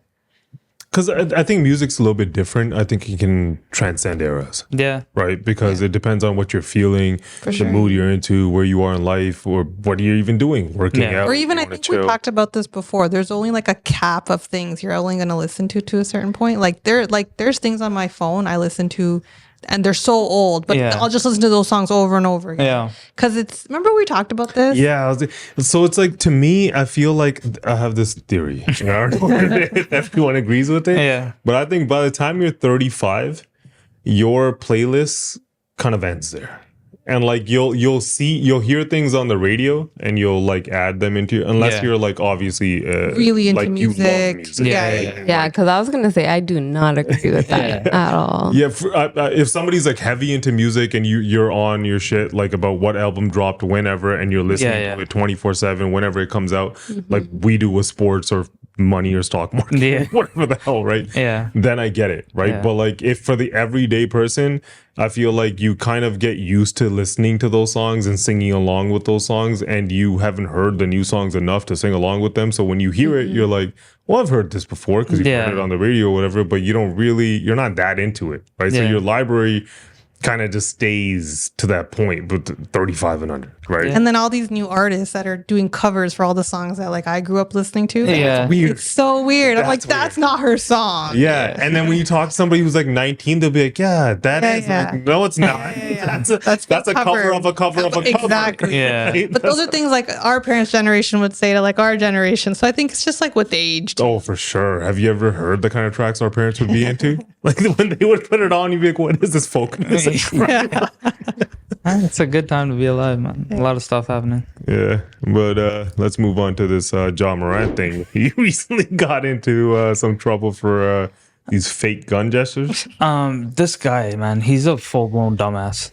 Because I think music's a little bit different. I think it can transcend eras. Yeah. Right? Because it depends on what you're feeling, the mood you're into, where you are in life, or what you're even doing, working out. Or even, I think we talked about this before. There's only like a cap of things you're only going to listen to a certain point. There's things on my phone I listen to and they're so old, but I'll just listen to those songs over and over again. Yeah. Because remember we talked about this? Yeah. So it's like, to me, I feel like I have this theory. I don't know if everyone agrees with it. Yeah. But I think by the time you're 35, your playlist kind of ends there. And like you'll hear things on the radio and you'll like add them into unless you're like obviously really into like music. You love music. Yeah, because I was gonna say I do not agree with that at all. Yeah, if somebody's like heavy into music and you're on your shit like about what album dropped whenever and you're listening to it 24/7 whenever it comes out, like we do with sports or money or stock market, whatever the hell, right? Yeah. Then I get it, right? But like if for the everyday person, I feel like you kind of get used to listening to those songs and singing along with those songs, and you haven't heard the new songs enough to sing along with them. So when you hear it, you're like, well, I've heard this before because you've heard it on the radio or whatever, but you're not that into it, right? So your library kind of just stays to that point, but 35 and under. right? And then all these new artists that are doing covers for all the songs that like I grew up listening to. Yeah. Weird. It's so weird. I'm like, that's not her song. Yeah. And then when you talk to somebody who's like 19, they'll be like, yeah, that is. Yeah. Like, no, it's not. That's a cover of a cover of a cover. Exactly. Yeah. But those are things like our parents' generation would say to like our generation. So I think it's just like with age. Oh, for sure. Have you ever heard the kind of tracks our parents would be into? Like when they would put it on, you'd be like, what is this folk music? Yeah. It's a good time to be alive, man. A lot of stuff happening. Yeah, but let's move on to this John Morant thing. He recently got into some trouble for these fake gun gestures. This guy, man, he's a full-blown dumbass.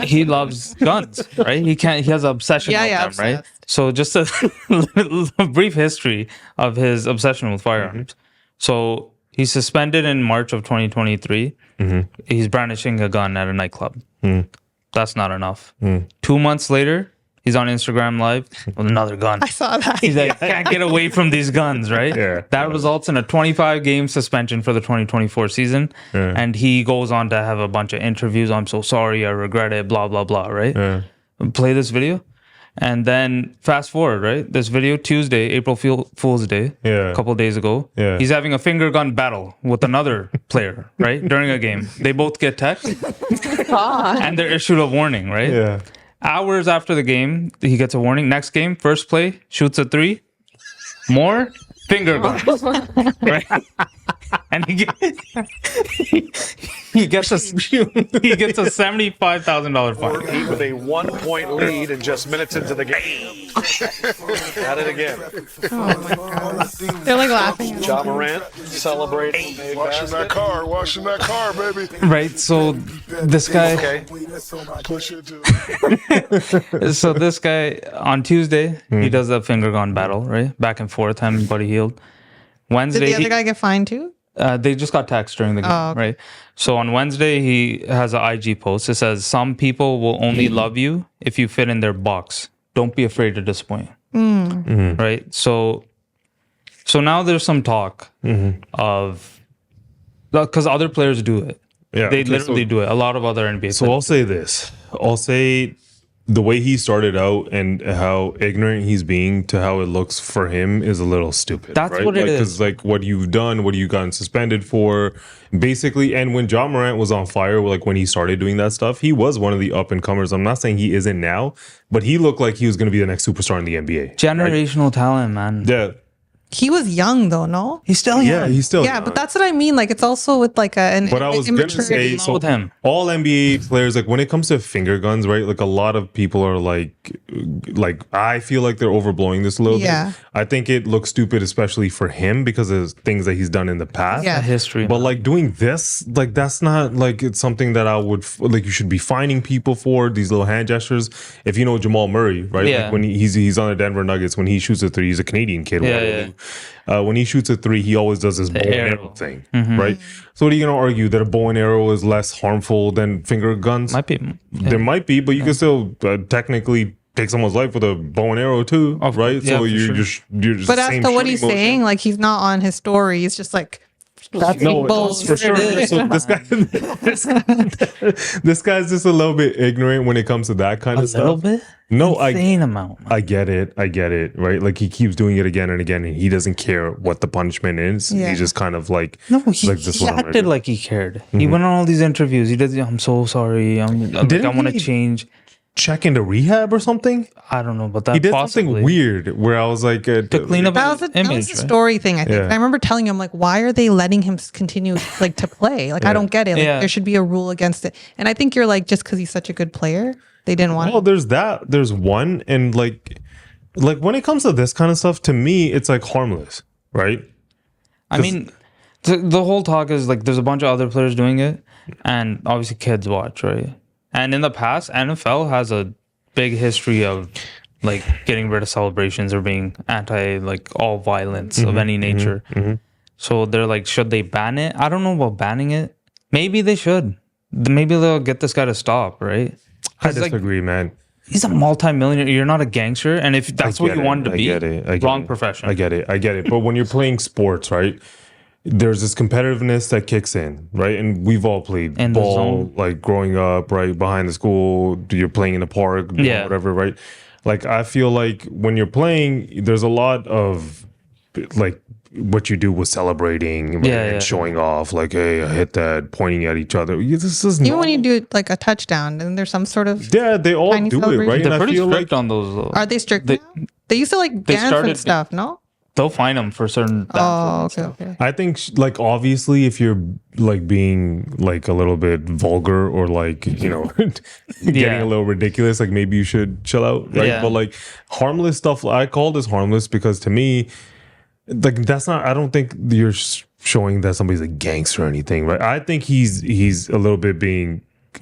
He loves guns, right? He has an obsession with them, obsessed. right? So just a brief history of his obsession with firearms. So he's suspended in March of 2023. He's brandishing a gun at a nightclub. That's not enough. 2 months later, he's on Instagram Live with another gun. I saw that. He's like, can't get away from these guns, right? Yeah. That results in a 25-game suspension for the 2024 season. Yeah. And he goes on to have a bunch of interviews. I'm so sorry. I regret it. Blah, blah, blah, right? Yeah. Play this video. And then fast forward, right? This video, Tuesday, April Fool's Day, Yeah. a couple of days ago. Yeah. He's having a finger gun battle with another player, right? During a game. They both get text. And they're issued a warning, right? Yeah. Hours after the game, he gets a warning. Next game, first play, shoots a 3. More finger gun. Right? And he gets a $75,000 fine. With a 1-point lead and just minutes into the game. At it again. They're like laughing. Ja Morant celebrating. Washing that car, baby. Right, so this guy. Okay. Push it to. So this guy on Tuesday, he does a finger gun battle, right? Back and forth, him and Buddy Hield. Wednesday, Did the other guy get fined too? they just got text during the game, okay. right? So on Wednesday, he has an IG post. It says, "Some people will only love you if you fit in their box. Don't be afraid to disappoint." Right? So now there's some talk of, because other players do it. Yeah. They literally do it. A lot of other NBA So I'll say this. I'll say the way he started out and how ignorant he's being to how it looks for him is a little stupid. That's right? what it is. Because like what you've done, what you gotten suspended for, basically. And when John Morant was on fire, like when he started doing that stuff, he was one of the up and comers. I'm not saying he isn't now, but he looked like he was going to be the next superstar in the NBA. Generational talent, man. Yeah. He was young though, no? He's still young. Yeah, he's still Yeah, young. but that's what I mean. Like it's also with like an But I was gonna immaturity. say, so with him. all NBA players, like when it comes to finger guns, right? Like a lot of people are like I feel like they're overblowing this a little Yeah. bit. I think it looks stupid, especially for him because of things that he's done in the past. Yeah. History. But like doing this, like that's not like it's something that I would like. You should be fining people for these little hand gestures. If you know Jamal Murray, right? Yeah. Like when he's on the Denver Nuggets, when he shoots a 3, he's a Canadian kid. Yeah, whatever. When he shoots a 3, he always does this bow and arrow. arrow thing, right? So what are you going to argue that a bow and arrow is less harmful than finger guns? Might be. There might be, but you can still technically take someone's life with a bow and arrow too, right? yeah, So for you're sure. just But the as same to what he's shooting motion. saying, like he's not on his story. He's just like No, bows. for sure. So this guy's just a little bit ignorant when it comes to that kind A of little stuff. bit? No, Insane amount. I get it, right? Like he keeps doing it again and again, and he doesn't care what the punishment is. Yeah. He's just kind of like, No, he like this one. acted like he cared. He went on all these interviews. He did. I'm so sorry. I want to he- change. Check into rehab or something. I don't know, but that He did possibly. something weird where I was like, to clean up That his was, that image. was a right? story thing, I think. Yeah. And I remember telling him, like, why are they letting him continue like to play? Like, I don't get it. Like, Yeah. there should be a rule against it. And I think you're like, just because he's such a good player, they didn't want Well, him. there's that. There's one, and like when it comes to this kind of stuff, to me, it's like harmless, right? I mean, the whole talk is like there's a bunch of other players doing it, and obviously kids watch, right? And in the past, NFL has a big history of like getting rid of celebrations or being anti like all violence of any nature. So they're like, should they ban it? I don't know about banning it. Maybe they should. Maybe they'll get this guy to stop, right? I 'Cause, like, disagree, man. he's a multimillionaire. You're not a gangster, and if that's what you wanted to be, I get it. wrong profession. I get it. But when you're playing sports, right? there's this competitiveness that kicks in, right? And we've all played ball, like growing up, right? Behind the school, you're playing in the park, whatever, right? Like, I feel like when you're playing, there's a lot of like what you do with celebrating and showing off, like, hey, I hit that, pointing at each other. This is even when you do like a touchdown, and there's some sort of they all do it, right? They're pretty strict on those. Are they strict now? They used to like dance and stuff, no? They'll fine them for certain. Okay. I think like obviously if you're like being like a little bit vulgar or like, you know, getting a little ridiculous, like maybe you should chill out, right? But like harmless stuff, I call this harmless because to me, like that's not, I don't think you're showing that somebody's a gangster or anything, right? I think he's a little bit being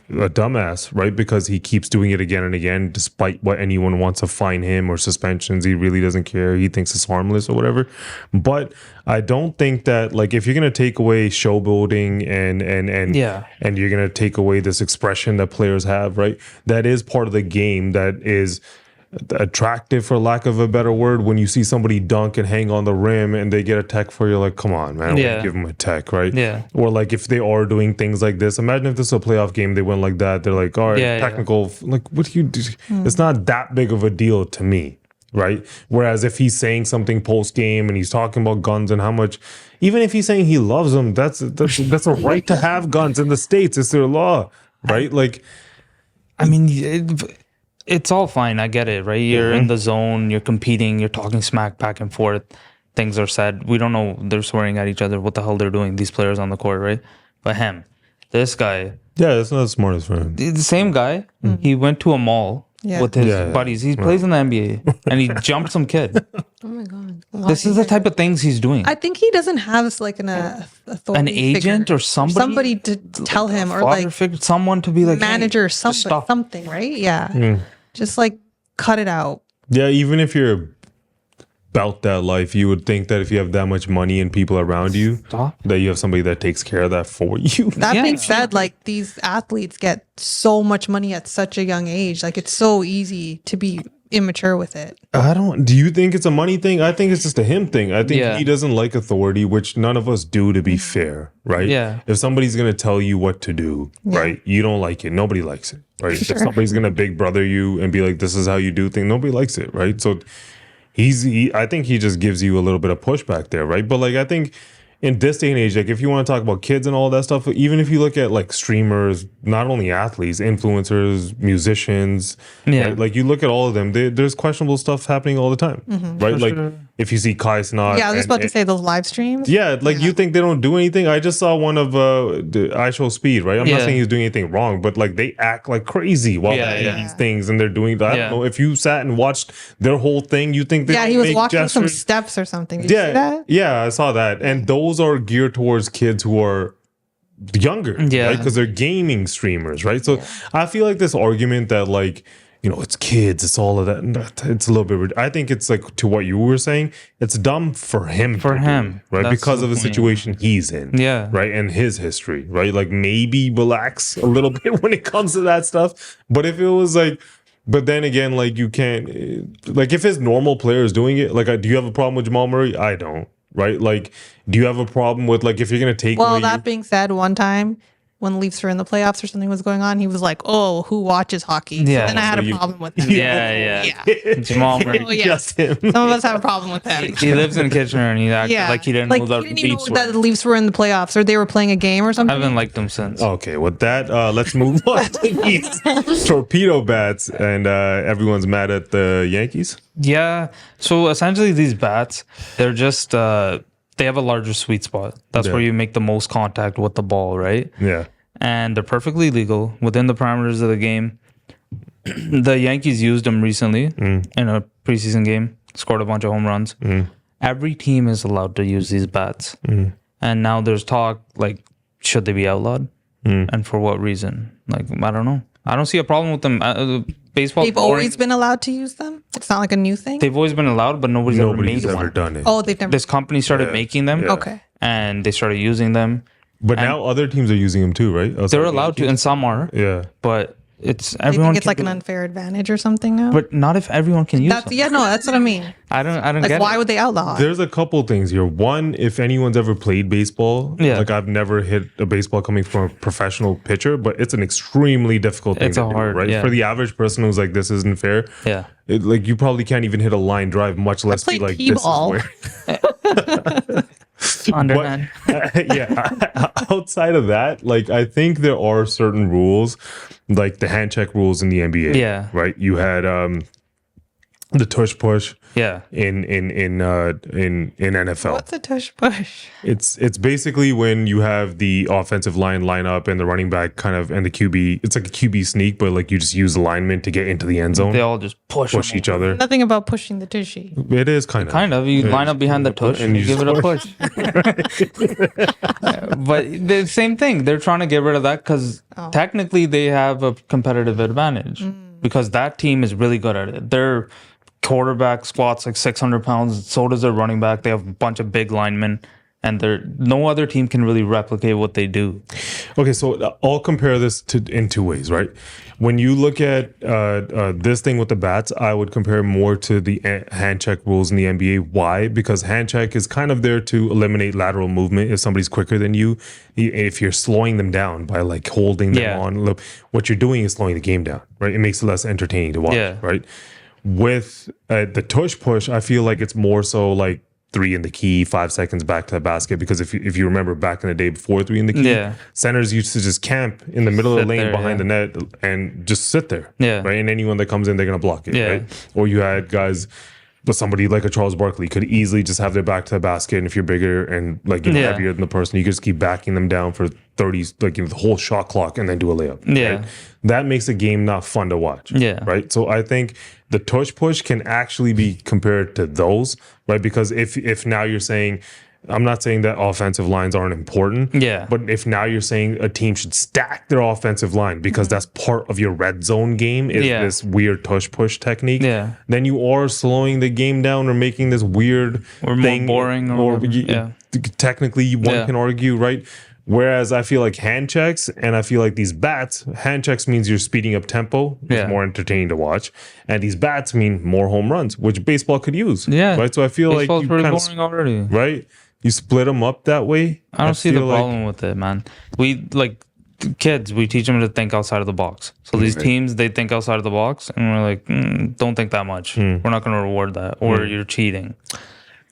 a dumbass, right? Because he keeps doing it again and again, despite what anyone wants to fine him or suspensions. He really doesn't care. He thinks it's harmless or whatever. But I don't think that, like, if you're gonna take away showboating and you're gonna take away this expression that players have, right? That is part of the game that is attractive, for lack of a better word. When you see somebody dunk and hang on the rim and they get a tech for you, like, come on, man, give them a tech, right? Or like if they are doing things like this, imagine if this is a playoff game, they went like that, they're like, all right, technical, like, what do you do? It's not that big of a deal to me, right? Whereas if he's saying something post game and he's talking about guns and how much, even if he's saying he loves them, that's a right to have guns in the States. It's their law, right? Like, I mean, it's all fine. I get it, right? You're in the zone, you're competing, you're talking smack back and forth. Things are said. We don't know. They're swearing at each other. What the hell they're doing, these players on the court, right? But this guy. Yeah, that's not the smartest for him. The same guy, he went to a mall with his buddies. He plays in the NBA and he jumped some kid. Oh my God. This is the type of things he's doing. I think he doesn't have like an authority an agent or somebody to tell him, or like someone to be like manager or something, right? Yeah. Just like cut it out. Yeah, even if you're about that life, you would think that if you have that much money and people around you, that you have somebody that takes care of that for you. That being said, like, these athletes get so much money at such a young age. Like, it's so easy to be immature with it. Do you think it's a money thing? I think it's just a him thing. I think he doesn't like authority, which none of us do, to be fair, right? Yeah. If somebody's going to tell you what to do, right, you don't like it. Nobody likes it, right? If somebody's going to big brother you and be like, this is how you do things, nobody likes it, right? So I think he just gives you a little bit of pushback there, right? But like, I think in this day and age, like if you want to talk about kids and all that stuff, even if you look at like streamers, not only athletes, influencers, musicians, right? Like you look at all of them, there's questionable stuff happening all the time, right? For like if you see Kai Cenat. Yeah, I was about to say those live streams. Yeah, like you think they don't do anything. I just saw one of the I Show Speed, right? I'm not saying he's doing anything wrong, but like they act like crazy while they do these things and they're doing that. I don't know. If you sat and watched their whole thing, you think they he was walking some steps or something. Did you see that? Yeah, I saw that. And those are geared towards kids who are younger, right? Because they're gaming streamers, right? So I feel like this argument that like, you know, it's kids, it's all of that. It's a little bit. I think it's like to what you were saying. It's dumb for him, right? Because of the situation he's in, right, and his history, right? Like maybe relax a little bit when it comes to that stuff. But if it was like, but then again, like you can't, like if his normal player is doing it, like do you have a problem with Jamal Murray? I don't, right? Like, do you have a problem with like if you're gonna take? Well, that being said, one time when the Leafs were in the playoffs or something was going on, he was like, "Oh, who watches hockey?" Yeah, and I had a problem with him. Jamal Murray, just him. Some of us have a problem with him. He lives in Kitchener and he acted like he didn't know that the Leafs were in the playoffs or they were playing a game or something. I haven't liked them since. Okay, with that, let's move on to these Torpedo Bats, and everyone's mad at the Yankees. Yeah, so essentially these bats, they're just they have a larger sweet spot. That's where you make the most contact with the ball, right? Yeah. And they're perfectly legal within the parameters of the game. The Yankees used them recently in a preseason game, scored a bunch of home runs. Every team is allowed to use these bats. And now there's talk, like, should they be outlawed? And for what reason? Like, I don't know. I don't see a problem with them. Baseball. They've always been allowed to use them? It's not like a new thing? They've always been allowed, but nobody's ever done it. Oh, they've never. This company started making them. Yeah. Okay. And they started using them. But now other teams are using them too, right? They're allowed to, and some are. Yeah. But it's everyone. You think it's like an unfair advantage or something now? But not if everyone can use them. Yeah, no, that's what I mean. I don't like, get why it. would they outlaw it? There's a couple things here. One, if anyone's ever played baseball, like I've never hit a baseball coming from a professional pitcher, but it's an extremely difficult thing to do, right? For the average person who's like, this isn't fair. Yeah. Like you probably can't even hit a line drive, much less be like, T-ball. this is where. Underhand. Outside of that, like I think there are certain rules, like the hand check rules in the NBA. Yeah. Right. You had the tush push. Yeah. In NFL. What's a tush push? It's basically when you have the offensive line up and the running back kind of and the QB. It's like a QB sneak, but like you just use alignment to get into the end zone. They all just push each other. Nothing about pushing the tushy. It is kind of. Kind of. You line up behind the tush and you give it a push. But the same thing. They're trying to get rid of that because technically they have a competitive advantage because that team is really good at it. Their quarterback squats like 600 pounds. So does their running back. They have a bunch of big linemen. And no other team can really replicate what they do. Okay, so I'll compare this in two ways, right? When you look at this thing with the bats, I would compare more to the hand check rules in the NBA. Why? Because hand check is kind of there to eliminate lateral movement if somebody's quicker than you. If you're slowing them down by like holding them on, look, what you're doing is slowing the game down, right? It makes it less entertaining to watch, right? With the tush push, I feel like it's more so like 3 in the key, 5 seconds back to the basket. Because if you remember back in the day before 3 in the key, centers used to just camp in the middle of the lane behind the net and just sit there. Right. And anyone that comes in, they're going to block it. Right. Or you had guys, but somebody like a Charles Barkley could easily just have their back to the basket. And if you're bigger and like heavier than the person, you could just keep backing them down for 30, like the whole shot clock and then do a layup. Right? That makes the game not fun to watch. Right. So I think the tush push can actually be compared to those, right? Because if now you're saying, I'm not saying that offensive lines aren't important, but if now you're saying a team should stack their offensive line because that's part of your red zone game is this weird tush push technique, then you are slowing the game down or making this weird thing more boring or technically one can argue, right? Whereas I feel like hand checks and I feel like these bats, hand checks means you're speeding up tempo. It's more entertaining to watch. And these bats mean more home runs, which baseball could use. Right. So I feel Baseball's like pretty boring already. Right. You split them up that way. I don't see the problem with it, man. We like kids, we teach them to think outside of the box. So these teams, they think outside of the box and we're like, don't think that much. We're not going to reward that or you're cheating.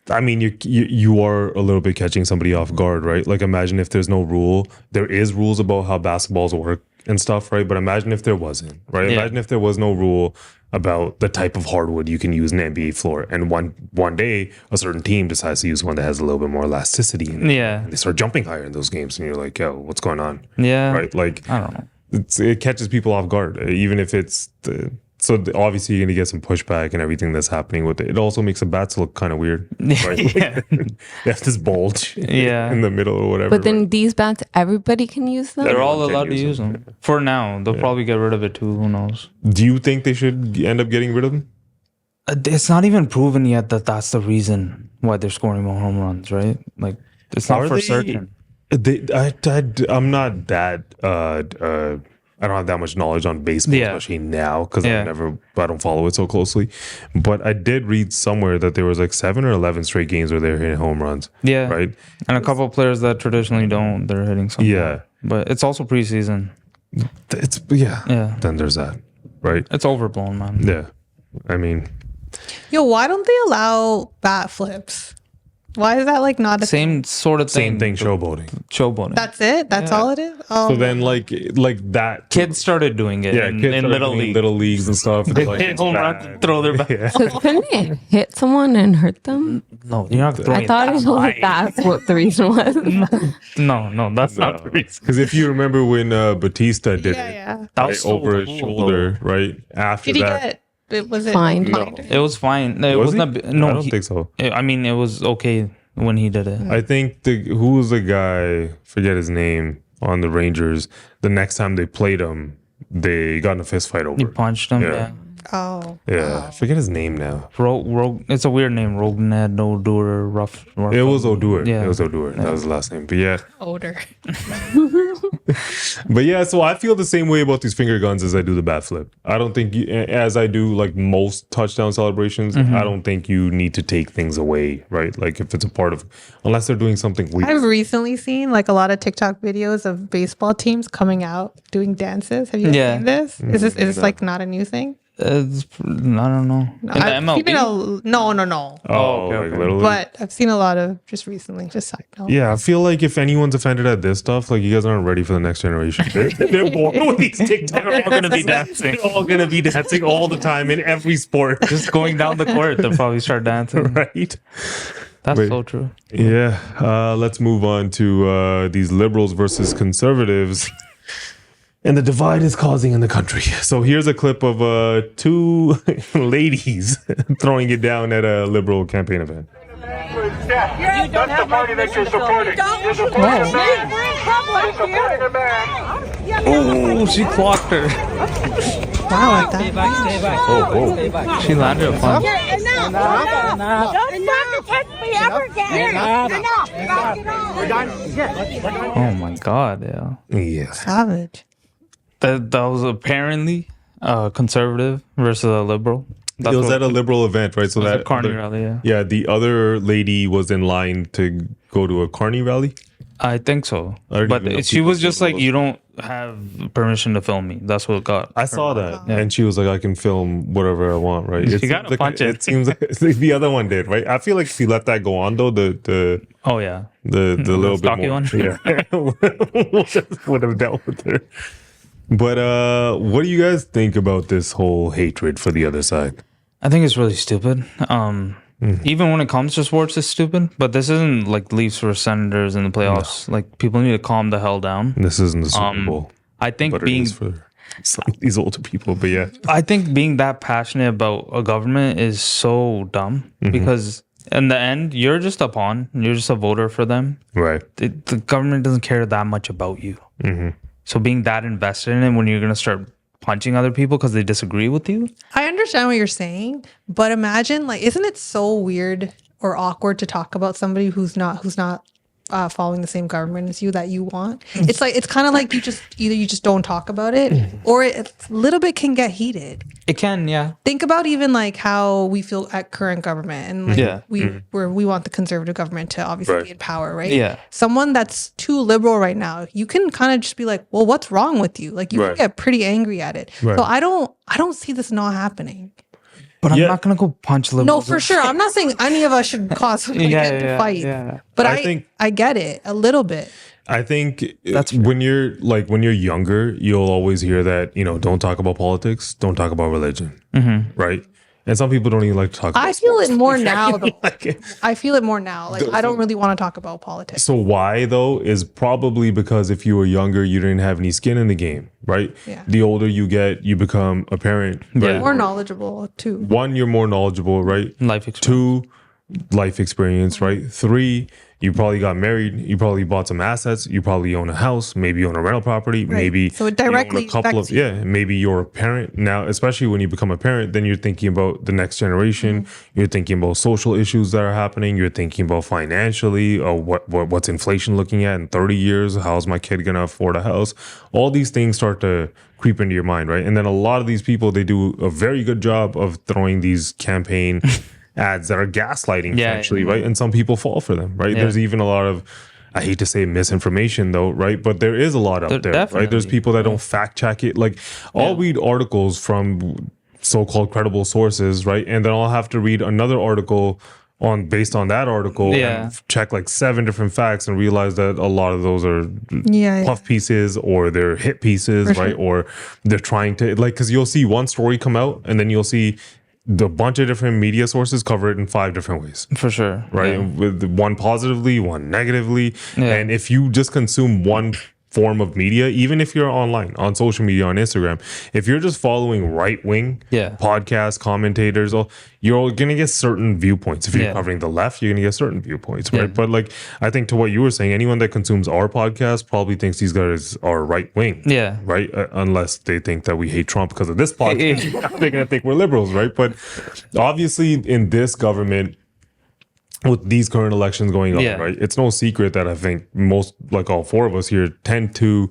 I mean, you are a little bit catching somebody off guard, right? Like imagine if there's no rule. There is rules about how basketballs work and stuff, right? But imagine if there wasn't, right? Imagine if there was no rule about the type of hardwood you can use in the NBA floor. And one day, a certain team decides to use one that has a little bit more elasticity in it. And they start jumping higher in those games. And you're like, yo, what's going on? Right? Like, I don't know. It catches people off guard, even if it's so obviously you're going to get some pushback and everything that's happening with it. It also makes the bats look kind of weird. Right? They have this bulge in the middle or whatever. But then these bats, everybody can use them? They're all allowed to use them. For now. They'll probably get rid of it too. Who knows? Do you think they should end up getting rid of them? It's not even proven yet that that's the reason why they're scoring more home runs, right? Like, it's not for certain. I'm not that... I don't have that much knowledge on baseball, especially now, because I don't follow it so closely. But I did read somewhere that there was like 7 or 11 straight games where they're hitting home runs. Right. And a couple of players that traditionally don't, they're hitting something. But it's also preseason. It's Then there's that, right? It's overblown, man. Yeah. I mean, why don't they allow bat flips? Why is that like not a same sort of thing? Same thing, showboating. Showboating. That's it? That's all it is? Oh. So then like that. Kids started doing it in little leagues and stuff. They hit home runs and throw their bat. So couldn't they hit someone and hurt them? No, you're not throwing I thought it was that's what the reason was. No, that's not the reason. Because if you remember when Batista did it that was over his shoulder, right? After did that. He get was it fine? No. It was fine. It wasn't. I don't think so. I mean, it was okay when he did it. I think who was the guy? Forget his name on the Rangers. The next time they played him, they got in a fist fight over. He punched him. Yeah. Oh. Yeah, I forget his name now. It's a weird name. Rogned Odur Rough. It was Odur. Yeah. It was Odur. That was the last name. But yeah. Odor. But yeah, so I feel the same way about these finger guns as I do the bat flip. I don't think, as I do like most touchdown celebrations, I don't think you need to take things away, right? Like if it's a part of, unless they're doing something weird. I've recently seen like a lot of TikTok videos of baseball teams coming out doing dances. Have you guys seen this? Is this like not a new thing? I don't know. In the MLB? No. Oh, okay. Like literally. But I've seen a lot of just recently. Just side note. Yeah, I feel like if anyone's offended at this stuff, like you guys aren't ready for the next generation. They're born with these TikToks. They're all gonna be dancing. They're all gonna be dancing all the time in every sport. Just going down the court, they'll probably start dancing. Right. That's so true. Yeah. Let's move on to these liberals versus conservatives. And the divide is causing in the country. So here's a clip of two ladies throwing it down at a liberal campaign event. Yeah, that's the party that you're supporting. You're supporting a man. Oh, she clocked her. Wow, like that. Stay back. Oh. She landed a punch. Enough. Don't fucking touch me ever again. Enough. Oh my God, yeah. Yeah. Savage. That was apparently conservative versus a liberal. It was at a liberal event, right? So that a carny rally, yeah. Yeah, the other lady was in line to go to a carny rally. I think so. But she was just like, you don't have permission to film me. That's what got. I saw that. Yeah. And she was like, I can film whatever I want, right? She got a punch it seems like the other one did, right? I feel like if you let that go on though, the oh yeah. The little bit more. One? Yeah. Would have dealt with her. But what do you guys think about this whole hatred for the other side? I think it's really stupid. Even when it comes to sports, it's stupid. But this isn't like Leafs versus Senators in the playoffs. No. Like people need to calm the hell down. This isn't the Super Bowl. I think but being it is for some of these older people, but yeah. I think being that passionate about a government is so dumb because in the end, you're just a pawn. You're just a voter for them. Right. The government doesn't care that much about you. So being that invested in it when you're going to start punching other people because they disagree with you. I understand what you're saying, but imagine like, isn't it so weird or awkward to talk about somebody who's not following the same government as you that you want? It's like, it's kind of like you just don't talk about it, or it a little bit can get heated. It can, yeah. Think about even like how we feel at current government, and like we want the conservative government to obviously be in power, right? Yeah. Someone that's too liberal right now, you can kind of just be like, well, what's wrong with you? Like you can get pretty angry at it. Right. So I don't see this not happening. But I'm not gonna go punch liberals. No, for sure. I'm not saying any of us should cause to fight. Yeah. But I think I get it a little bit. I think that's when you're younger, you'll always hear that, don't talk about politics, don't talk about religion. Right? And some people don't even like to talk about I feel sports. it more now, though. I feel it more now. Like, I don't really want to talk about politics. So why, though, is probably because if you were younger, you didn't have any skin in the game, right? Yeah. The older you get, you become a parent. Right? More knowledgeable, too. 1, you're more knowledgeable, right? Life experience. 2, life experience, right? 3, you probably got married. You probably bought some assets. You probably own a house. Maybe you own a rental property. Right. Maybe so it directly you own a couple of maybe you're a parent now. Especially when you become a parent, then you're thinking about the next generation. You're thinking about social issues that are happening. You're thinking about financially, or what's inflation looking at in 30 years. How's my kid gonna afford a house? All these things start to creep into your mind, right? And then a lot of these people, they do a very good job of throwing these campaign ads that are gaslighting, essentially, right? And some people fall for them, right? There's even a lot of, I hate to say misinformation though, right? But there is a lot out there, right? There's people that don't fact check it. Like I'll read articles from so-called credible sources, right? And then I'll have to read another article based on that article and check like 7 different facts and realize that a lot of those are puff pieces or they're hit pieces, right? Or they're trying to because you'll see one story come out and then you'll see the bunch of different media sources cover it in 5 different ways. For sure. Right? With one positively, one negatively. And if you just consume one form of media, even if you're online, on social media, on Instagram, if you're just following right-wing podcast commentators, you're going to get certain viewpoints. If you're covering the left, you're going to get certain viewpoints, right? But like, I think to what you were saying, anyone that consumes our podcast probably thinks these guys are right-wing, right? Unless they think that we hate Trump because of this podcast. They're going to think we're liberals, right? But obviously in this government, with these current elections going on, right? It's no secret that I think most, like all four of us here, tend to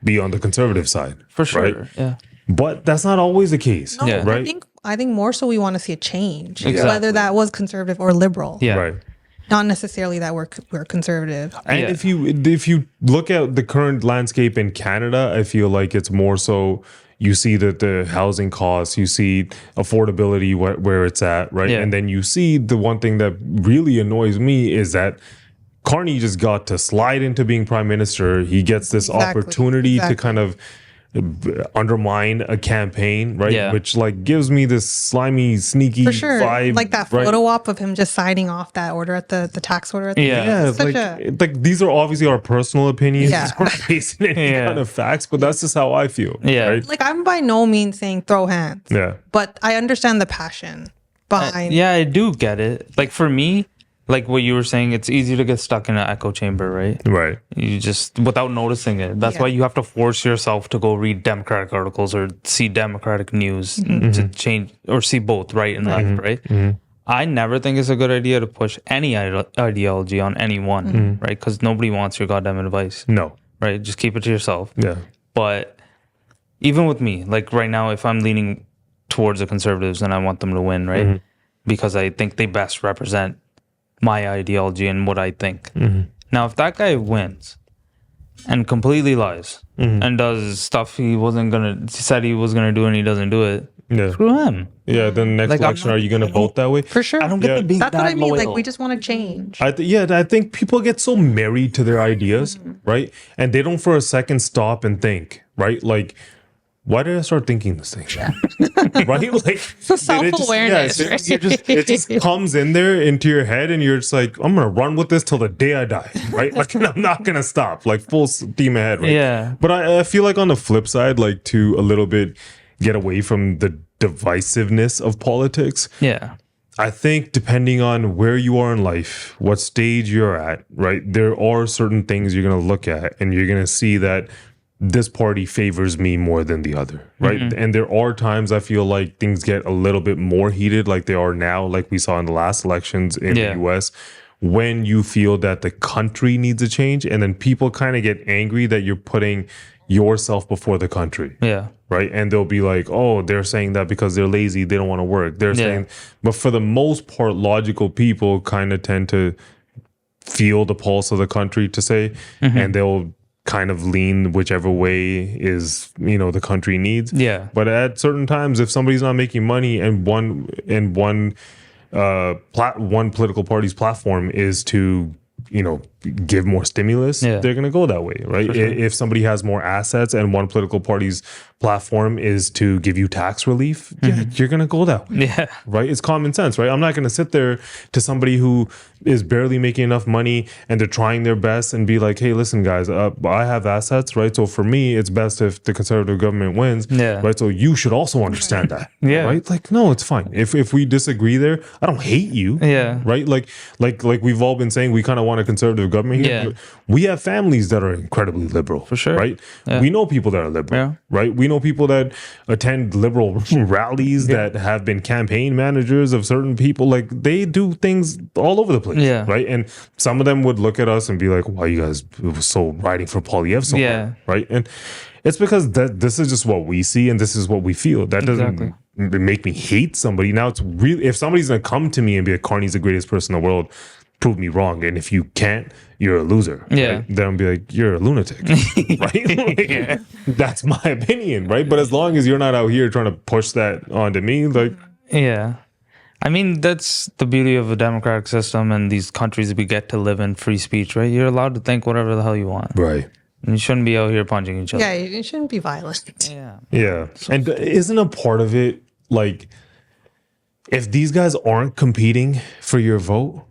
be on the conservative side. For sure. Right? Yeah. But that's not always the case. No, right? I think more so we want to see a change, Exactly. whether that was conservative or liberal. Yeah. Right. Not necessarily that we're conservative. And if you look at the current landscape in Canada, I feel like it's more so you see that the housing costs, you see affordability where it's at, right? And then you see the one thing that really annoys me is that Carney just got to slide into being prime minister. He gets this opportunity to kind of undermine a campaign, right? Which like gives me this slimy, sneaky vibe. Like that photo op of him just signing off that order at the tax order. At the like these are obviously our personal opinions. It's not based on any kind of facts, but that's just how I feel. Right? Like I'm by no means saying throw hands. But I understand the passion behind. I do get it. Like for me, like what you were saying, it's easy to get stuck in an echo chamber, right? Right. You just, without noticing it. That's why you have to force yourself to go read Democratic articles or see Democratic news to change, or see both right and left, right? I never think it's a good idea to push any ideology on anyone, right? Because nobody wants your goddamn advice. No. Right? Just keep it to yourself. Yeah. But even with me, like right now, if I'm leaning towards the conservatives and I want them to win, right? Because I think they best represent my ideology and what I think. Now, if that guy wins and completely lies and does stuff he said he was gonna do and he doesn't do it, screw him. Yeah, then next election, are you gonna vote that way? For sure. I don't get to be That's that what I mean. loyal. Like we just want to change. I think people get so married to their ideas, right? And they don't for a second stop and think, right? Like, why did I start thinking this thing? Right? Like self-awareness. It just comes in there into your head and you're just like, I'm gonna run with this till the day I die. Right? Like I'm not gonna stop. Like full steam ahead, right? Yeah. But I feel like on the flip side, like to a little bit get away from the divisiveness of politics. Yeah. I think depending on where you are in life, what stage you're at, right? There are certain things you're gonna look at and you're gonna see that this party favors me more than the other, right? And there are times I feel like things get a little bit more heated like they are now, like we saw in the last elections in the US, when you feel that the country needs a change and then people kind of get angry that you're putting yourself before the country. Yeah. Right. And they'll be like, oh, they're saying that because they're lazy, they don't want to work. They're saying, but for the most part, logical people kind of tend to feel the pulse of the country to say, and they'll kind of lean whichever way is, the country needs. Yeah. But at certain times, if somebody's not making money and one political party's platform is to, give more stimulus, they're going to go that way, right? Sure. If somebody has more assets and one political party's platform is to give you tax relief, you're going to go that way. Yeah. Right? It's common sense, right? I'm not going to sit there to somebody who is barely making enough money and they're trying their best and be like, hey, listen, guys, I have assets, right? So for me, it's best if the conservative government wins, right? So you should also understand that, right? Like, no, it's fine. If we disagree there, I don't hate you, right? Like we've all been saying, we kind of want a conservative government here. Yeah. We have families that are incredibly liberal, for sure, right? We know people that are liberal, right? We know people that attend liberal rallies that have been campaign managers of certain people. Like they do things all over the place, right? And some of them would look at us and be like, "Why you guys so riding for Polyev so hard?" Right? And it's because this is just what we see and this is what we feel. That doesn't make me hate somebody. Now it's really, if somebody's gonna come to me and be like, "Carney's the greatest person in the world," prove me wrong. And if you can't, you're a loser. Right? Then I'll be like, you're a lunatic. Right? That's my opinion, right? But as long as you're not out here trying to push that onto me, like. Yeah. I mean, that's the beauty of a democratic system and these countries we get to live in free speech, right? You're allowed to think whatever the hell you want. Right. And you shouldn't be out here punching each other. Yeah, you shouldn't be violent. Yeah. And isn't a part of it, like, if these guys aren't competing for your vote,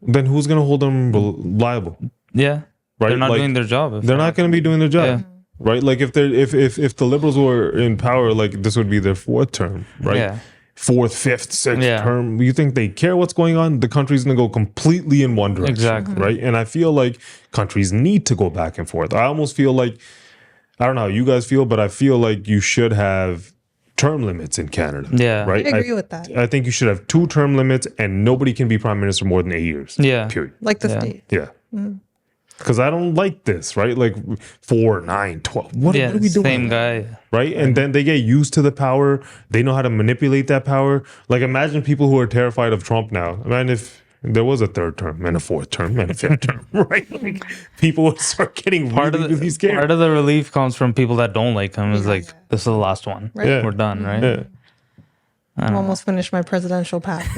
then who's going to hold them liable? Yeah. right? They're not doing their job. They're not going to be doing their job. Yeah. Right? Like if the liberals were in power, like this would be their fourth term, right? Yeah. Fourth, fifth, sixth term. You think they care what's going on? The country's going to go completely in one direction. Exactly. Right? And I feel like countries need to go back and forth. I almost feel like, I don't know how you guys feel, but I feel like you should have term limits in Canada. Yeah. Right? I agree with that. I think you should have 2 term limits and nobody can be prime minister more than 8 years. Yeah. Period. Like the state. Yeah. Because I don't like this, right? Like 4, 9, 12. What are we doing? Same guy. Right? And then they get used to the power. They know how to manipulate that power. Like imagine people who are terrified of Trump now. Imagine if there was a 3rd term and a 4th term and a 5th term, right? Like people would start getting really scared. Part of the relief comes from people that don't like him. It's like, this is the last one. Right. Yeah. We're done, right? Yeah. I'm almost finished my presidential path.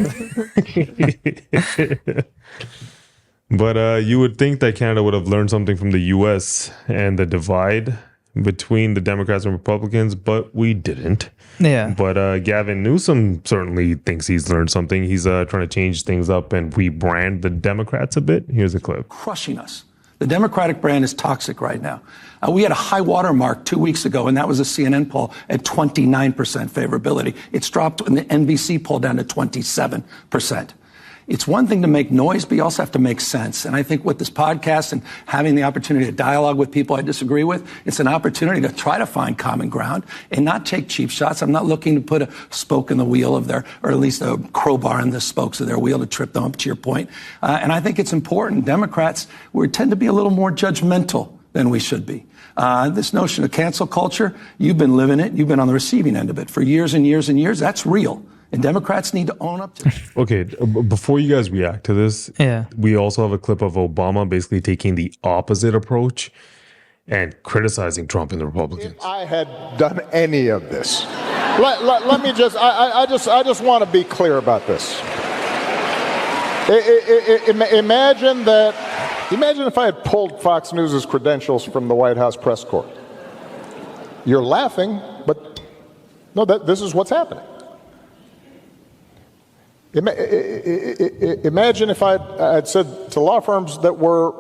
But you would think that Canada would have learned something from the U.S. and the divide between the Democrats and Republicans, but we didn't. Yeah. But Gavin Newsom certainly thinks he's learned something. He's trying to change things up and rebrand the Democrats a bit. Here's a clip. Crushing us. The Democratic brand is toxic right now. We had a high water mark 2 weeks ago, and that was a CNN poll at 29% favorability. It's dropped in the NBC poll down to 27%. It's one thing to make noise, but you also have to make sense. And I think with this podcast and having the opportunity to dialogue with people I disagree with, it's an opportunity to try to find common ground and not take cheap shots. I'm not looking to put a spoke in the wheel of their, or at least a crowbar in the spokes of their wheel to trip them up, to your point. And I think it's important. Democrats, we tend to be a little more judgmental than we should be. This notion of cancel culture, you've been living it. You've been on the receiving end of it for years and years and years. That's real. And Democrats need to own up to it. Okay, before you guys react to this, we also have a clip of Obama basically taking the opposite approach and criticizing Trump and the Republicans. If I had done any of this, let me just, I just want to be clear about this. Imagine if I had pulled Fox News' credentials from the White House press corps. You're laughing, but no, this is what's happening. Imagine if I'd said to law firms that were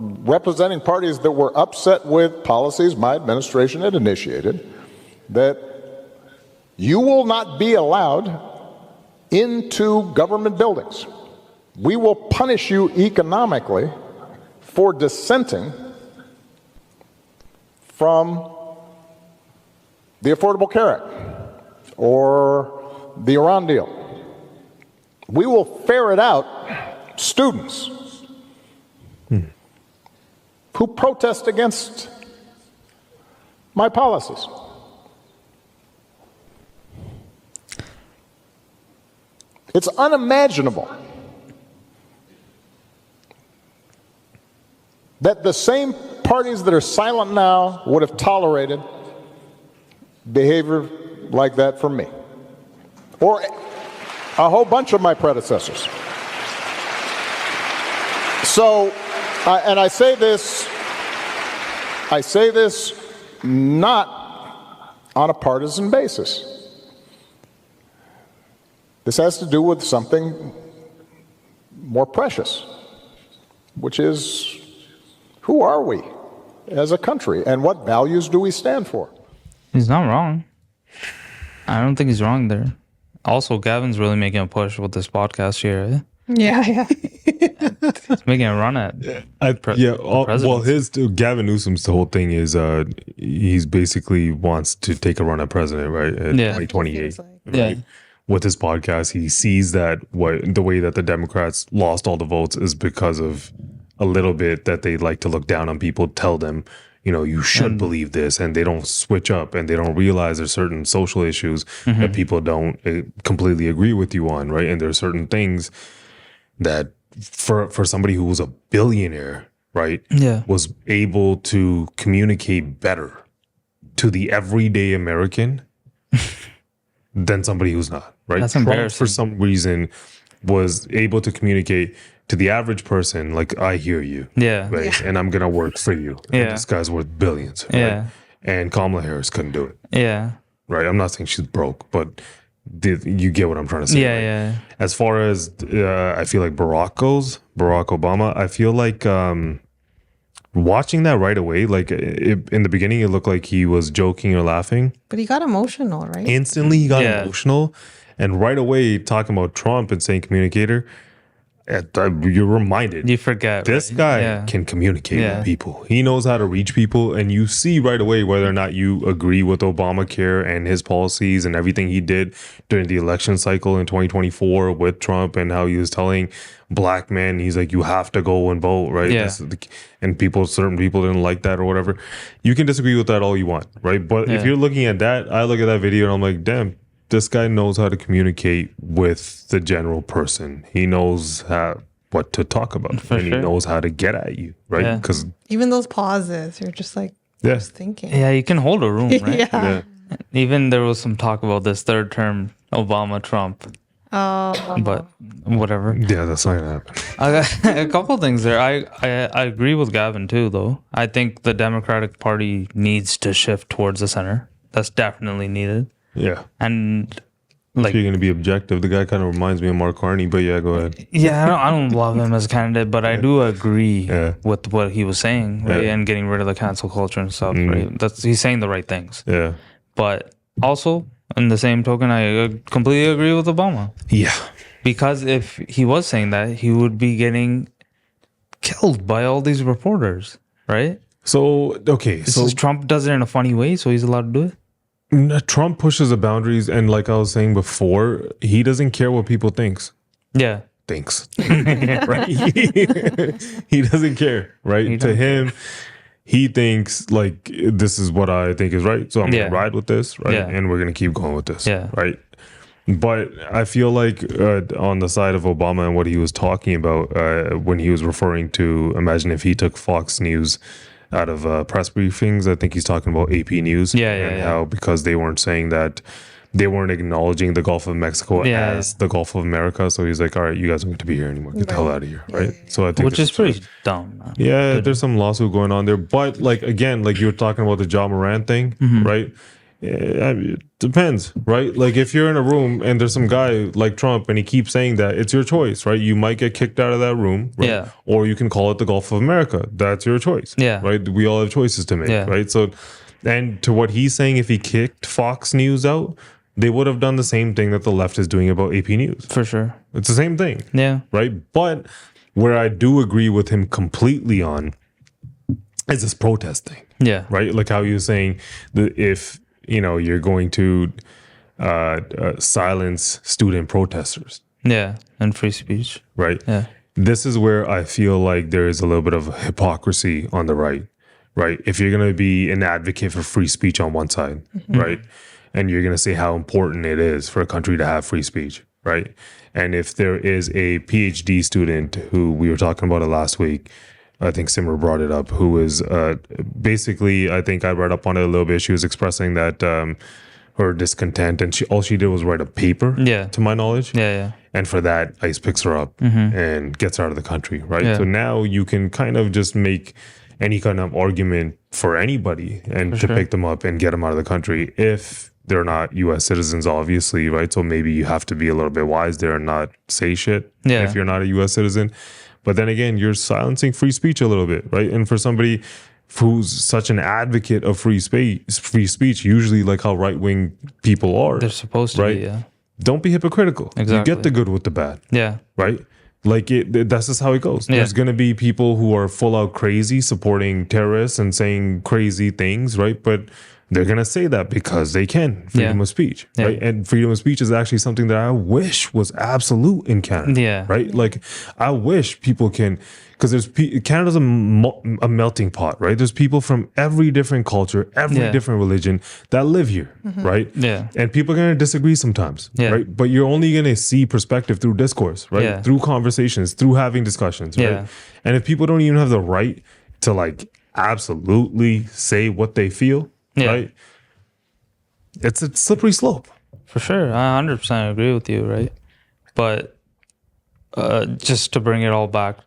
representing parties that were upset with policies my administration had initiated, that you will not be allowed into government buildings. We will punish you economically for dissenting from the Affordable Care Act or the Iran deal. We will ferret out students who protest against my policies. It's unimaginable that the same parties that are silent now would have tolerated behavior like that from me, or a whole bunch of my predecessors. So, and I say this not on a partisan basis. This has to do with something more precious, which is, who are we as a country and what values do we stand for? He's not wrong. I don't think he's wrong there. Also, Gavin's really making a push with this podcast here. Eh? Yeah. He's making a run at well, Gavin Newsom's the whole thing is he's basically wants to take a run at president, right? At 2028. Like. Right? Yeah. With his podcast, he sees that the way that the Democrats lost all the votes is because of a little bit that they like to look down on people, tell them, you know, you should believe this, and they don't switch up and they don't realize there's certain social issues that people don't completely agree with you on, right? And there's certain things that for somebody who was a billionaire, right, was able to communicate better to the everyday American than somebody who's not, right? That's Trump, embarrassing. for some reason, was able to communicate to the average person, like, I hear you. Yeah. Right. Yeah. And I'm going to work for you. Yeah. And this guy's worth billions. Right? Yeah. And Kamala Harris couldn't do it. Yeah. Right. I'm not saying she's broke, but you get what I'm trying to say. Yeah. Right? Yeah. As far as I feel like Barack Obama, I feel like watching that right away, like in the beginning, it looked like he was joking or laughing. But he got emotional, right? Instantly, he got emotional. And right away, talking about Trump and saying communicator, you're reminded. You forget. This guy can communicate with people. He knows how to reach people. And you see right away whether or not you agree with Obamacare and his policies and everything he did during the election cycle in 2024 with Trump and how he was telling black men, he's like, you have to go and vote, right? Yeah. And certain people didn't like that or whatever. You can disagree with that all you want, right? But if you're looking at that, I look at that video and I'm like, damn, this guy knows how to communicate with the general person. He knows what to talk about. He knows how to get at you, right? Because even those pauses, you're just like, just thinking. Yeah, you can hold a room, right? yeah. Even there was some talk about this third term, Obama-Trump. But whatever. Yeah, that's not gonna happen. I got a couple things there. I agree with Gavin too, though. I think the Democratic Party needs to shift towards the center. That's definitely needed. Yeah. And if you're going to be objective, the guy kind of reminds me of Mark Carney, but yeah, go ahead. Yeah, I don't love him as a candidate, but I do agree with what he was saying, right? And getting rid of the cancel culture and stuff, right? He's saying the right things. Yeah. But also, in the same token, I completely agree with Obama. Yeah. Because if he was saying that, he would be getting killed by all these reporters, right? So, okay. Trump does it in a funny way, so he's allowed to do it? Trump pushes the boundaries, and like I was saying before, he doesn't care what people thinks. Yeah. Thinks. Right? He doesn't care, right? To him, he thinks like, this is what I think is right, so I'm going to ride with this, right? And we're going to keep going with this, right? But I feel like on the side of Obama and what he was talking about when he was referring to, imagine if he took Fox News out of press briefings. I think he's talking about AP News and how because they weren't saying that, they weren't acknowledging the Gulf of Mexico as the Gulf of America. So he's like, all right, you guys don't get to be here anymore. Get the hell out of here, right? So I think which is pretty dumb. Yeah, there's some lawsuit going on there. But like, again, like you were talking about the Ja Morant thing, right? It depends, right? Like if you're in a room and there's some guy like Trump and he keeps saying that, it's your choice, right? You might get kicked out of that room, right? Or you can call it the Gulf of America. That's your choice, right? We all have choices to make, right? So, and to what he's saying, if he kicked Fox News out, they would have done the same thing that the left is doing about AP News. For sure. It's the same thing. Yeah. Right? But where I do agree with him completely on is this protest thing. Yeah. Right? Like how you were saying that if, you know, you're going to silence student protesters. Yeah. And free speech. Right? Yeah. This is where I feel like there is a little bit of hypocrisy on the right. Right? If you're going to be an advocate for free speech on one side, right? And you're going to say how important it is for a country to have free speech, right? And if there is a PhD student who we were talking about it last week, I think Simmer brought it up, who is basically, I think I read up on it a little bit. She was expressing that her discontent, and all she did was write a paper, to my knowledge. Yeah. And for that, ICE picks her up and gets her out of the country, right? Yeah. So now you can kind of just make any kind of argument for anybody and to pick them up and get them out of the country if they're not U.S. citizens, obviously, right? So maybe you have to be a little bit wise there and not say shit if you're not a U.S. citizen. But then again, you're silencing free speech a little bit, right? And for somebody who's such an advocate of free speech, usually like how right-wing people are. They're supposed to be, Don't be hypocritical. Exactly. You get the good with the bad. Yeah. Right? Like that's just how it goes. There's going to be people who are full out crazy supporting terrorists and saying crazy things, right? But they're going to say that because they can. Freedom of speech, right? And freedom of speech is actually something that I wish was absolute in Canada, right? Like I wish people can, because Canada's a melting pot, right? There's people from every different culture, every different religion that live here, right? Yeah. And people are going to disagree sometimes, right? But you're only going to see perspective through discourse, right? Yeah. Through conversations, through having discussions, right? And if people don't even have the right to like absolutely say what they feel, right? It's a slippery slope. For sure. I 100% agree with you, right? But just to bring it all back,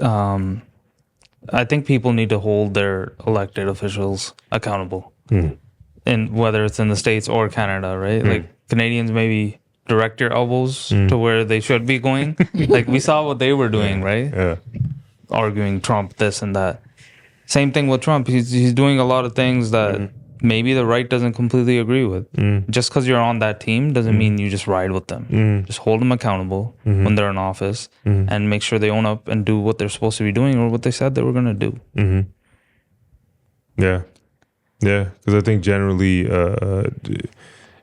I think people need to hold their elected officials accountable. And whether it's in the States or Canada, right? Like Canadians maybe direct your elbows to where they should be going. Like we saw what they were doing, right? Yeah. Arguing Trump, this and that. Same thing with Trump. He's doing a lot of things that maybe the right doesn't completely agree with. Just because you're on that team doesn't mean you just ride with them. Just hold them accountable when they're in office and make sure they own up and do what they're supposed to be doing or what they said they were going to do. Yeah. Yeah. Because I think generally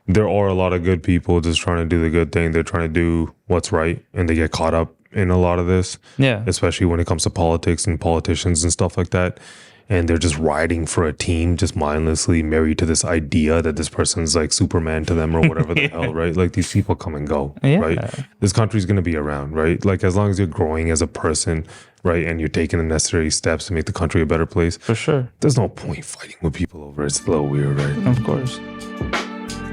there are a lot of good people just trying to do the good thing. They're trying to do what's right, and they get caught up in a lot of this. Yeah. Especially when it comes to politics and politicians and stuff like that. And they're just riding for a team, just mindlessly married to this idea that this person's like Superman to them or whatever the hell, right? Like these people come and go, right? This country's going to be around, right? Like as long as you're growing as a person, right? And you're taking the necessary steps to make the country a better place. For sure. There's no point fighting with people over it. It's a little weird, right? Of course.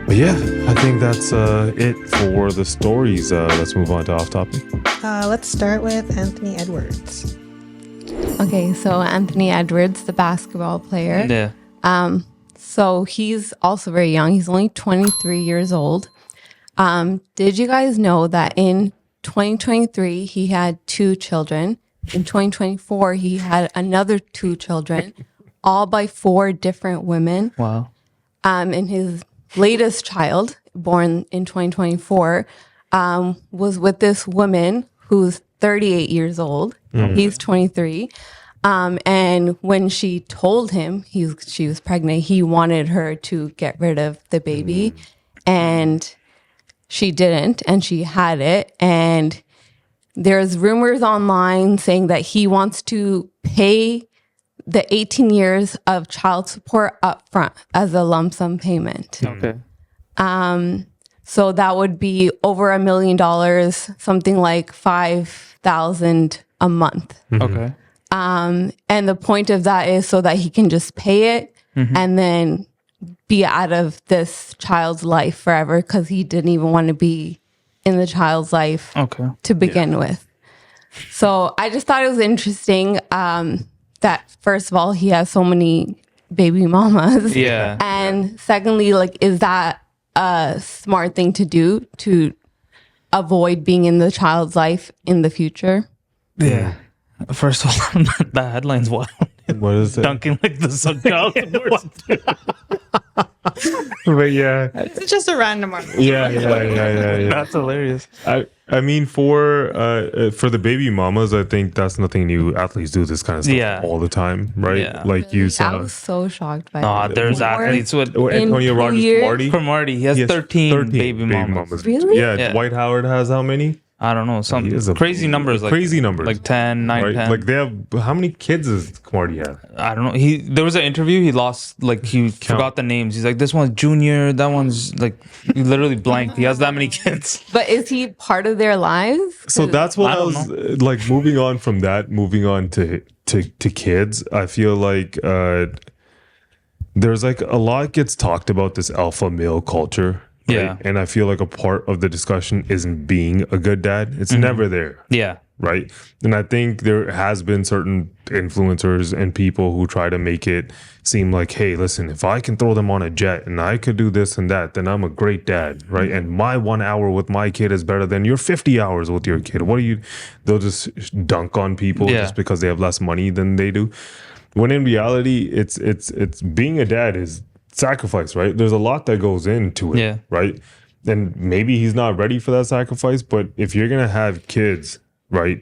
But yeah, I think that's it for the stories. Let's move on to off topic. Let's start with Anthony Edwards. Okay, so Anthony Edwards, the basketball player. Yeah. So he's also very young. He's only 23 years old. Did you guys know that in 2023, he had 2 children? In 2024, he had another 2 children, all by 4 different women. Wow. And his latest child, born in 2024, was with this woman who's 38 years old. He's 23. And when she told him she was pregnant, he wanted her to get rid of the baby. And she didn't, and she had it. And there's rumors online saying that he wants to pay the 18 years of child support up front as a lump sum payment. Okay. So that would be over $1 million, something like $5,000 a month. Okay. And the point of that is so that he can just pay it and then be out of this child's life forever, because he didn't even want to be in the child's life to begin with. So I just thought it was interesting that, first of all, he has so many baby mamas. Yeah. And secondly, like, is that a smart thing to do to avoid being in the child's life in the future? Yeah. First of all, that headline's wild. What is it? Dunking like the child support. But yeah. It's just a random article. Yeah. That's hilarious. I mean, for the baby mamas, I think that's nothing new. Athletes do this kind of stuff all the time, right? Yeah. Like you saw. I was so shocked by that. There's athletes with Antonio Rogers Cromartie. He has 13 baby mamas. Really? Yeah. Dwight Howard has how many? I don't know. Some crazy numbers. Crazy numbers. Like 10, 9, right? 10. Like they have, how many kids does Cromartie have? I don't know. There was an interview. He lost, like, he forgot the names. He's like, this one's junior. That one's like, he literally blanked. He has that many kids. But is he part of their lives? So that's what I was like, moving on from that, moving on to kids. I feel like there's like a lot gets talked about this alpha male culture. Right? Yeah. And I feel like a part of the discussion isn't being a good dad. It's never there. Yeah. Right. And I think there has been certain influencers and people who try to make it seem like, hey, listen, if I can throw them on a jet and I could do this and that, then I'm a great dad. Right. And my 1 hour with my kid is better than your 50 hours with your kid. They'll just dunk on people just because they have less money than they do. When in reality, it's being a dad is sacrifice, right? There's a lot that goes into it, right? And maybe he's not ready for that sacrifice, but if you're gonna have kids, right,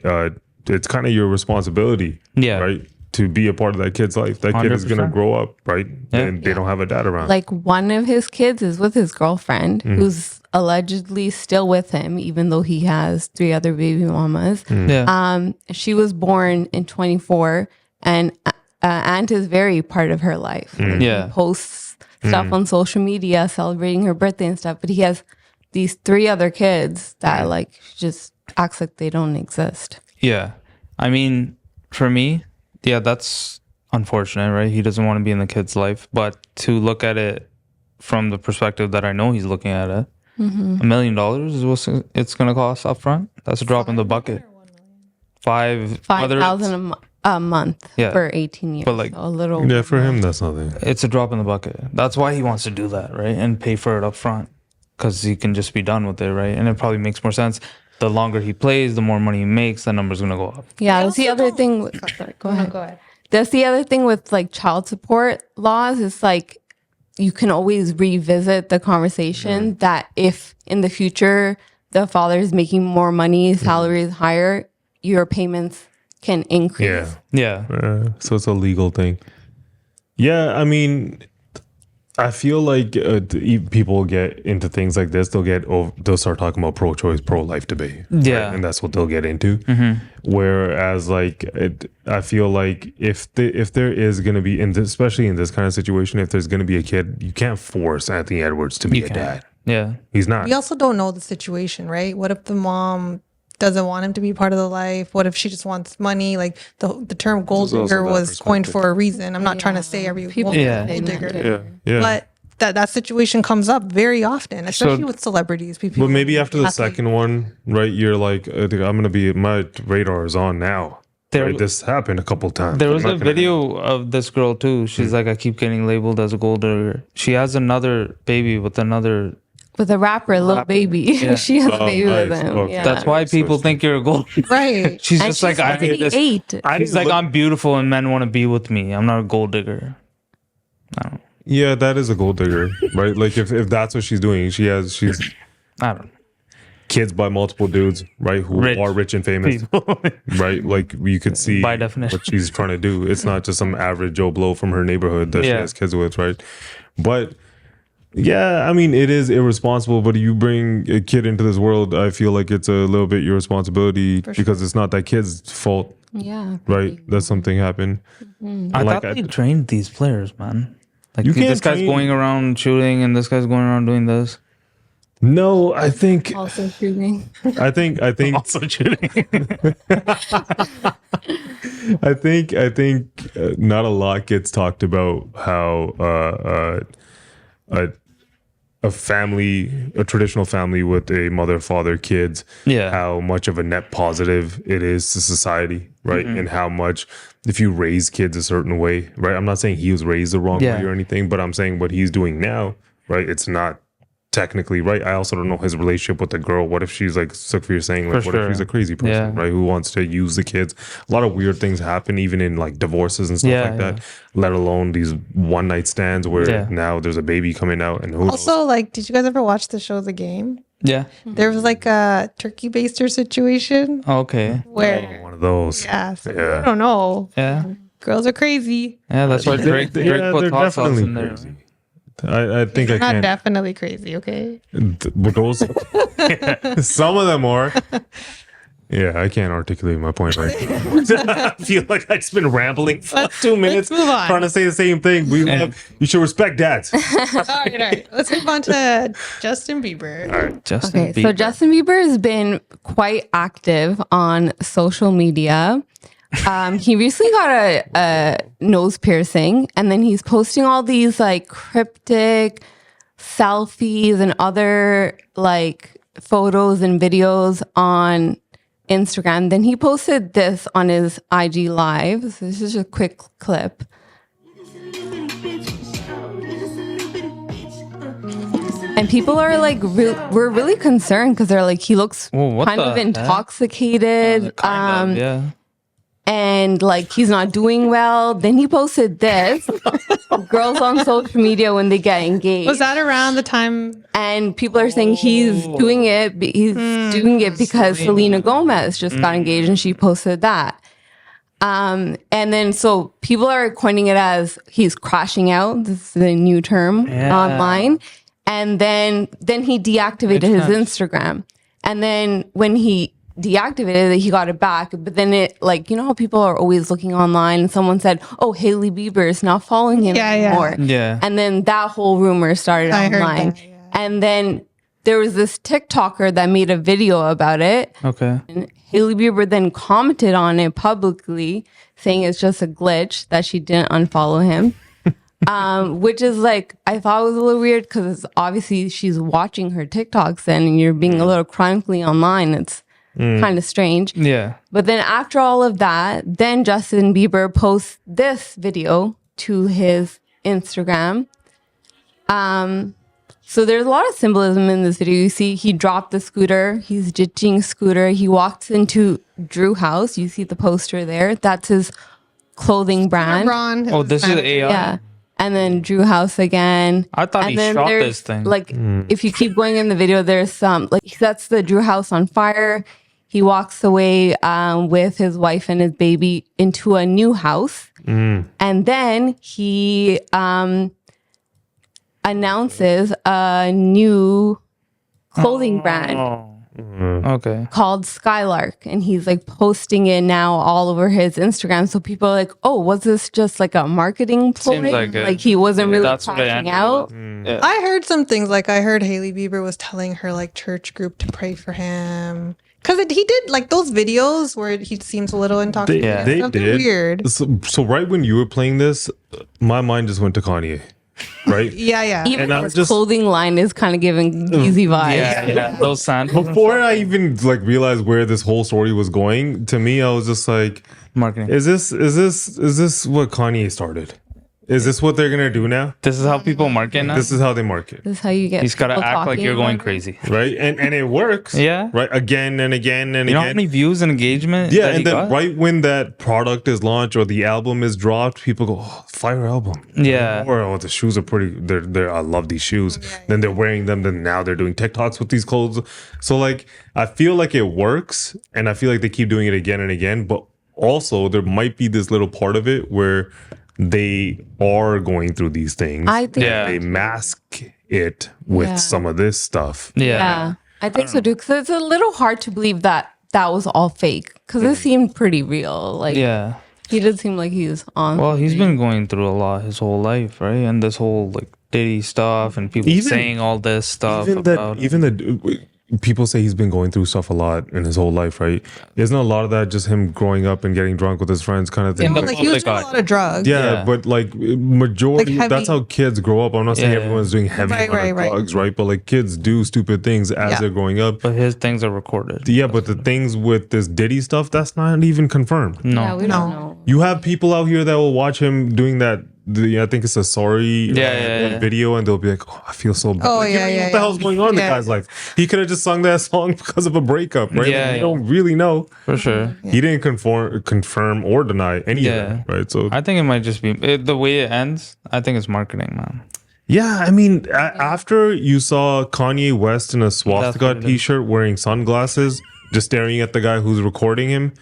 it's kind of your responsibility, right, to be a part of that kid's life. That 100%. Kid is gonna grow up, right, and they don't have a dad around. Like, one of his kids is with his girlfriend, who's allegedly still with him, even though he has 3 other baby mamas. She was born in 24, and Aunt is very part of her life. Like, he posts stuff on social media celebrating her birthday and stuff, but he has these 3 other kids that like just acts like they don't exist. Yeah. I mean, for me, that's unfortunate, right? He doesn't want to be in the kid's life, but to look at it from the perspective that I know he's looking at it, $1 million is what it's going to cost up front. That's a drop in the bucket. $5,000 a month for 18 years. But like, so a little for him, that's nothing. It's a drop in the bucket. That's why he wants to do that, right? And pay for it up front, because he can just be done with it, right? And it probably makes more sense. The longer he plays, the more money he makes, the number's going to go up. Yeah, that's the other thing. Sorry, go ahead. that's the other thing with like child support laws. It's like you can always revisit the conversation that if in the future the father is making more money, salary is higher, your payments can increase. So it's a legal thing. Yeah, I mean, I feel like people get into things like this. They'll start talking about pro-choice, pro-life debate. Yeah, right? And that's what they'll get into. Whereas, like, I feel like if there is going to be, especially in this kind of situation, if there's going to be a kid, you can't force Anthony Edwards to be a dad. Yeah, he's not. We also don't know the situation, right? What if the mom doesn't want him to be part of the life? What if she just wants money? Like the term gold digger was coined for a reason. I'm not trying to say every woman is a gold digger. But that situation comes up very often, especially with celebrities. But maybe after the second one, right? You're like, my radar is on now. Right? This happened a couple times. There was a video of this girl too. She's like, I keep getting labeled as a gold digger. She has another baby with a rapper, Lil Baby. Yeah. She has a baby with him. Okay. Yeah. That's why people think you're a gold digger. Right. She's just like, I hate this. She's like, look- I'm beautiful and men want to be with me. I'm not a gold digger. I don't know. Yeah, that is a gold digger, right? Like if that's what she's doing, she's I don't know. Kids by multiple dudes, right? Who are rich and famous, right? Like you could see by definition what she's trying to do. It's not just some average Joe Blow from her neighborhood that she has kids with, right? But yeah, I mean, it is irresponsible. But you bring a kid into this world, I feel like it's a little bit your responsibility because it's not that kid's fault. Yeah, right. That something happened. I thought they trained these players, man. Like this guy's train- going around shooting, and this guy's going around doing this. No, I think also shooting. I think also shooting. I think not a lot gets talked about how a family, a traditional family with a mother, father, kids, how much of a net positive it is to society, right? And how much if you raise kids a certain way, right? I'm not saying he was raised the wrong way or anything, but I'm saying what he's doing now, right? It's not technically right. I also don't know his relationship with the girl. What if she's like, Sukhveer saying, like, what if she's a crazy person, right? Who wants to use the kids? A lot of weird things happen, even in like divorces and stuff like that. Let alone these one night stands where now there's a baby coming out. And who also knows? like, did you guys ever watch the show The Game? Yeah, there was like a turkey baster situation. Okay, where one of those. Yeah, so I don't know. Yeah, girls are crazy. Yeah, that's why Drake put hot sauce in there. Crazy. I think I not can't. Definitely crazy. Okay. But those, some of them are. Yeah, I can't articulate my point right now. I feel like I've just been rambling for 2 minutes trying to say the same thing. You should respect dads. all right. Let's move on to Justin Bieber. All right, Justin Bieber. So Justin Bieber has been quite active on social media. He recently got a nose piercing, and then he's posting all these like cryptic selfies and other like photos and videos on Instagram. Then he posted this on his IG Live. So this is just a quick clip. And people are like, we're really concerned because they're like, he looks kind of intoxicated. And like he's not doing well. Then he posted this. Girls on social media when they get engaged. Was that around the time? And people are saying he's doing it. He's doing it because Selena Gomez just got engaged, and she posted that. And then so people are coining it as he's crashing out. This is the new term online. And then he deactivated his Instagram. And then when he deactivated it, he got it back. But then it, like, you know how people are always looking online and someone said, oh, Hailey Bieber is not following him anymore. Yeah. And then that whole rumor started online. And then there was this TikToker that made a video about it. Okay. And Hailey Bieber then commented on it publicly, saying it's just a glitch that she didn't unfollow him. Which is like, I thought it was a little weird because obviously she's watching her TikToks and you're being a little chronically online. It's kind of strange. Yeah. But then after all of that, then Justin Bieber posts this video to his Instagram. So there's a lot of symbolism in this video. You see he dropped the scooter. He's ditching scooter. He walks into Drew house. You see the poster there. That's his clothing brand. Oh, this is AI. Yeah. And then Drew House again. I thought he shot this thing. Like, if you keep going in the video, there's some, like, that's the Drew House on fire. He walks away with his wife and his baby into a new house. And then he announces a new clothing brand. Okay. Called Skylark, and he's like posting it now all over his Instagram. So people are like, "Oh, was this just like a marketing ploy? Like he wasn't really crashing out." I heard some things. Like I heard Hailey Bieber was telling her like church group to pray for him because he did like those videos where he seems a little intoxicated. They did. Weird. So right when you were playing this, my mind just went to Kanye. Right? Yeah. Even his clothing line is kind of giving easy vibes. Yeah. Those signs. Before I even like realized where this whole story was going, to me, I was just like, marketing. Is this what Kanye started? Is this what they're gonna do now? This is how people market now. This is how they market. This is how you get. He's gotta act like you're going crazy, right? And it works. Yeah. Right. Again and again and you know again. how many views and engagement? Yeah, and then right when that product is launched or the album is dropped, people go, "Oh, fire album." Yeah. Or the shoes are pretty. They're I love these shoes. Then they're wearing them. Then now they're doing TikToks with these clothes. So like, I feel like it works, and I feel like they keep doing it again and again. But also, there might be this little part of it where they are going through these things. I think they mask it with some of this stuff. Yeah, I think so too. Because it's a little hard to believe that was all fake. Because it seemed pretty real. Like, he did seem like he was on. Well, he's been going through a lot his whole life, right? And this whole like Diddy stuff and people saying all this stuff. People say he's been going through stuff a lot in his whole life, right? Isn't a lot of that just him growing up and getting drunk with his friends kind of thing? Yeah, like he was doing a lot of drugs. Yeah, but like majority, like that's how kids grow up. I'm not saying everyone's doing heavy drugs, right? But like kids do stupid things as they're growing up. But his things are recorded. Yeah, but the things with this Diddy stuff, that's not even confirmed. No. Yeah, we don't know. You have people out here that will watch him doing that. I think it's a sorry video, and they'll be like, "Oh, I feel so bad." What the hell's going on in the guy's life? He could have just sung that song because of a breakup, right? Yeah, you don't really know for sure. He didn't confirm or deny any of that, right? So I think it might just be the way it ends. I think it's marketing, man. Yeah, I mean, after you saw Kanye West in a swastika T-shirt wearing sunglasses, just staring at the guy who's recording him.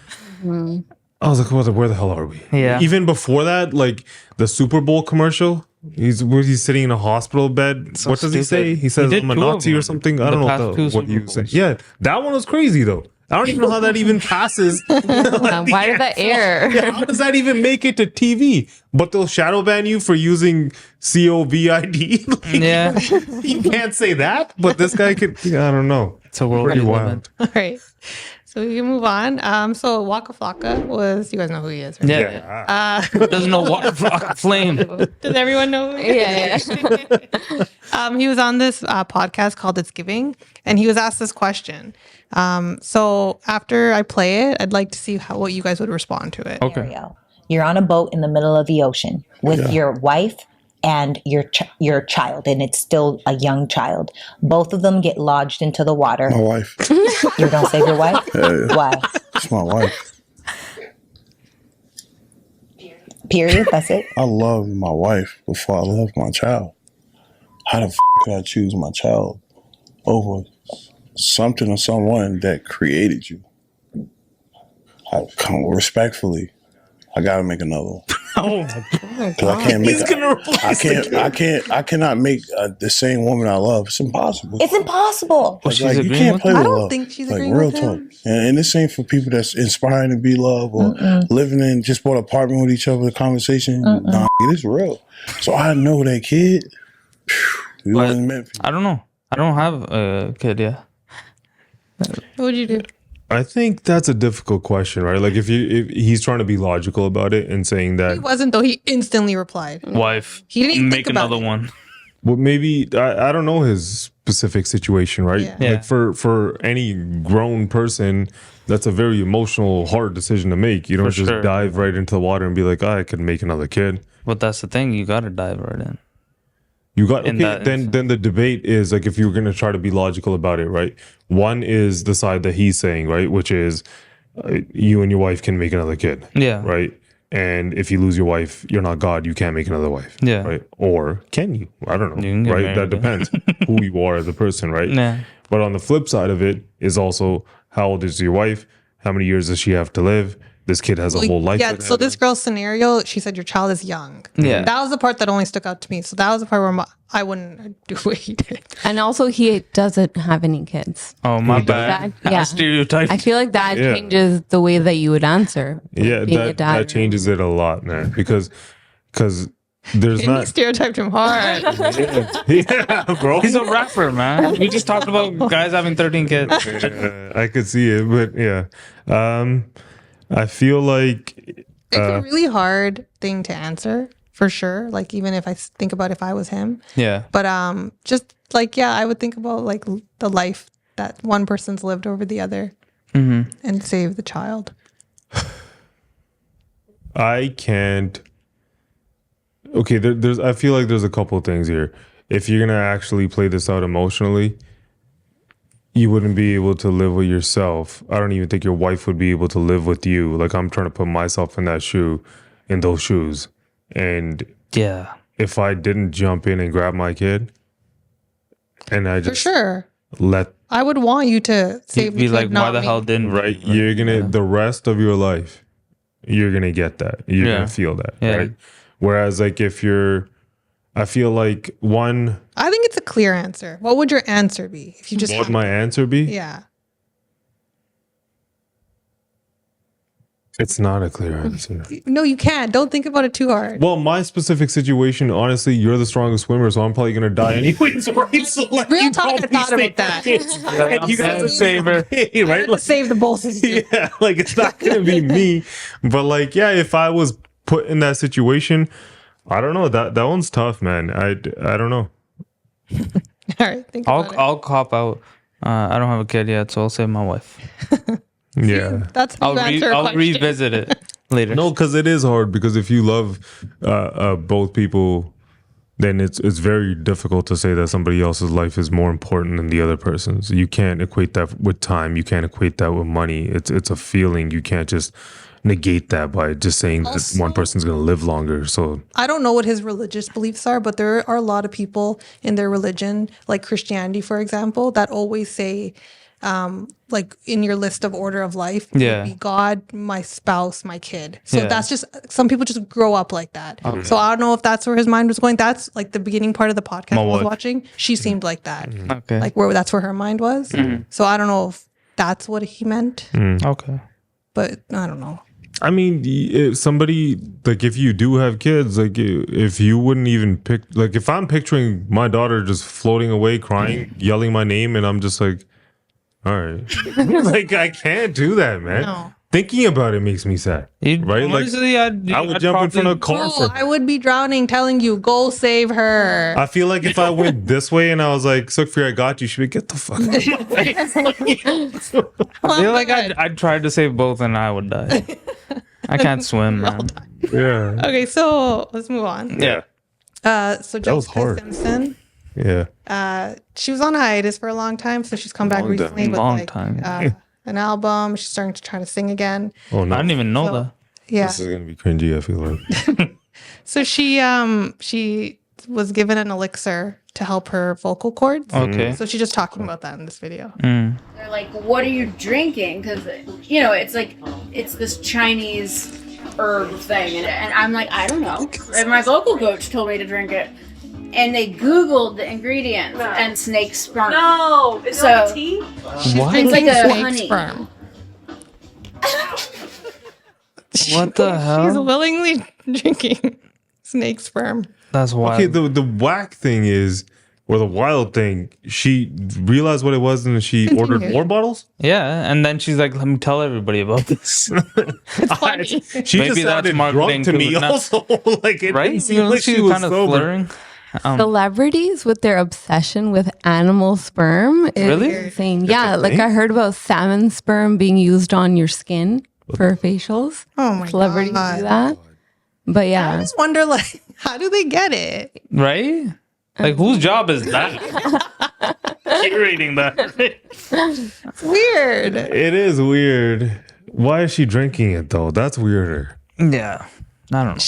Mm-hmm. I was like, where the hell are we? Yeah. Even before that, like the Super Bowl commercial, he's sitting in a hospital bed. So what does he say? He says, I'm a Nazi or something. I don't know what you say. Yeah, that one was crazy though. I don't even know how that even passes. Why did that air? Yeah, how does that even make it to TV? But they'll shadow ban you for using COVID. Like, you can't say that, but this guy could. I don't know. It's a world pretty wild. All right. So we can move on. So Waka Flocka was, you guys know who he is, right? Yeah. Doesn't know Waka Flocka Flame. Does everyone know who he is? Yeah. He was on this podcast called It's Giving, and he was asked this question. So after I play it, I'd like to see what you guys would respond to it. Okay. You're on a boat in the middle of the ocean with your wife and your child, and it's still a young child. Both of them get lodged into the water. My wife. You're gonna save your wife? Yeah. Why? It's my wife. Period. That's it. I love my wife before I love my child. How the f could I choose my child over something or someone that created you? Respectfully, I gotta make another one. Oh my God! Because I cannot make the same woman I love. It's impossible. It's impossible. Like you can't play with love. I don't think she's agreeing real with him. talk. And this ain't for people that's inspiring to be loved or living in just bought an apartment with each other. The conversation, nah, it is real. So I know that kid. It wasn't meant for you. I don't know. I don't have a kid yet. What would you do? I think that's a difficult question, right? Like if he's trying to be logical about it and saying that He wasn't, though. He instantly replied. Wife. He didn't even make think about another it. one. well, maybe I don't know his specific situation, right? Yeah. Like for any grown person, that's a very emotional, hard decision to make. You don't just dive right into the water and be like, I could make another kid. But that's the thing. You got to dive right in. You got then the debate is like if you're going to try to be logical about it, right? One is the side that he's saying, right, which is you and your wife can make another kid, Yeah, right. And if you lose your wife, you're not God. You can't make another wife. Yeah. Right. Or can you? I don't know. Right. That depends who you are as a person. Right. Yeah. But on the flip side of it is also how old is your wife? How many years does she have to live? This kid has a whole life. Yeah. So this girl's scenario, she said your child is young. Yeah. That was the part that only stuck out to me. So that was the part where I wouldn't do what he did. And also, he doesn't have any kids. Oh, my bad. Yeah. Stereotype. I feel like that changes the way that you would answer. Yeah, that changes it a lot, man. Because there's And he stereotyped him hard. yeah, bro. He's a rapper, man. We just talked about guys having 13 kids. I could see it, but yeah. I feel like It's a really hard thing to answer, for sure. Like, even if I think about if I was him. Yeah. But just like, yeah, I would think about like the life that one person's lived over the other and save the child. I can't. Okay, there's. I feel like there's a couple things here. If you're gonna actually play this out emotionally, you wouldn't be able to live with yourself. I don't even think your wife would be able to live with you. Like, I'm trying to put myself in those shoes. And yeah, if I didn't jump in and grab my kid, and I just for sure let, I would want you to save the be kid, like, not why the me. hell didn't? right, you're gonna the rest of your life, you're gonna get that. You're gonna feel that, right? Whereas, like, if you're, I feel like I think it's a clear answer. What would your answer be if you just? What would my answer be? Yeah. It's not a clear answer. No, you can't. Don't think about it too hard. Well, my specific situation, honestly, you're the strongest swimmer, so I'm probably gonna die anyways. Right? So, like, Real talk, I thought about that. And you got to save her, right? Like, Save the both of you. yeah, like, it's not gonna be me, but like, yeah, if I was put in that situation, I don't know. That one's tough, man. I don't know. All right, think about it. I'll cop out. I don't have a kid yet, so I'll save my wife. Yeah, That's the answer. I'll revisit it later. no, because it is hard. Because if you love both people, then it's very difficult to say that somebody else's life is more important than the other person's. You can't equate that with time. You can't equate that with money. It's a feeling. You can't just negate that by just saying that one person's going to live longer. So I don't know what his religious beliefs are, but there are a lot of people in their religion, like Christianity, for example, that always say, like, in your list of order of life, would be God, my spouse, my kid. So that's just, some people just grow up like that. Okay. So I don't know if that's where his mind was going. That's like the beginning part of the podcast I was watching. She seemed like that. Okay. Like, that's where her mind was. So I don't know if that's what he meant. Okay. But I don't know. I mean, if somebody, like, if you do have kids, like, if you wouldn't even pick, like, if I'm picturing my daughter just floating away, crying, yelling my name, and I'm just like, all right. Like, I can't do that, man. No. Thinking about it makes me sad. Right? Honestly, like, I would jump in front of a car for. I would be drowning telling you, go save her. I feel like if I went this way and I was like, Sukfir, I got you, she'd be, get the fuck out of my face. I feel like I'd try to save both and I would die. I can't swim, man. Yeah. Okay, so let's move on. Yeah. So Jessica Simpson. Yeah. She was on hiatus for a long time, so she's come back recently with an album. She's starting to try to sing again. Oh no. I didn't even know that. Yeah. This is gonna be cringy, I feel like. So she was given an elixir to help her vocal cords. Okay. So she's just talking about that in this video. They're like, what are you drinking? Because, you know, it's like, it's this Chinese herb thing. And I'm like, I don't know. And my vocal coach told me to drink it. And they Googled the ingredients and snake sperm. No, is it like tea? What? It's like a Snake honey. sperm. What the hell? She's willingly drinking snake sperm. That's wild. Okay, the whack thing is, or the wild thing, she realized what it was and she ordered more bottles? Yeah, and then she's like, let me tell everybody about this. It's funny. She just sounded drunk to me also. Like, it right? didn't seem like she was kind of sober. slurring. Celebrities with their obsession with animal sperm is Really? insane. Yeah, like I heard about salmon sperm being used on your skin for facials. Oh my Celebrities God. do that. But I yeah, just wonder, like, how do they get it? Right? Like, whose job is that? Curating that. It's weird. It is weird. Why is she drinking it though? That's weirder. Yeah. I don't know.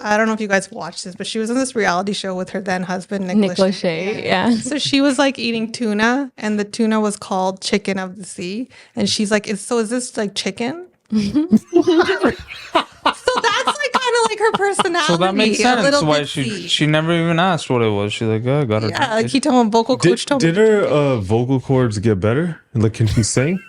I don't know if you guys watched this, but she was in this reality show with her then husband, Nick Lachey. Yeah. So she was like eating tuna, and the tuna was called chicken of the sea. And she's like, is this like chicken? So that's like kind of like her personality. So that makes sense. Why she never even asked what it was. She's like, oh, I got it. Yeah, like he told him, vocal coach told me. Did her vocal cords get better? Like, can she sing?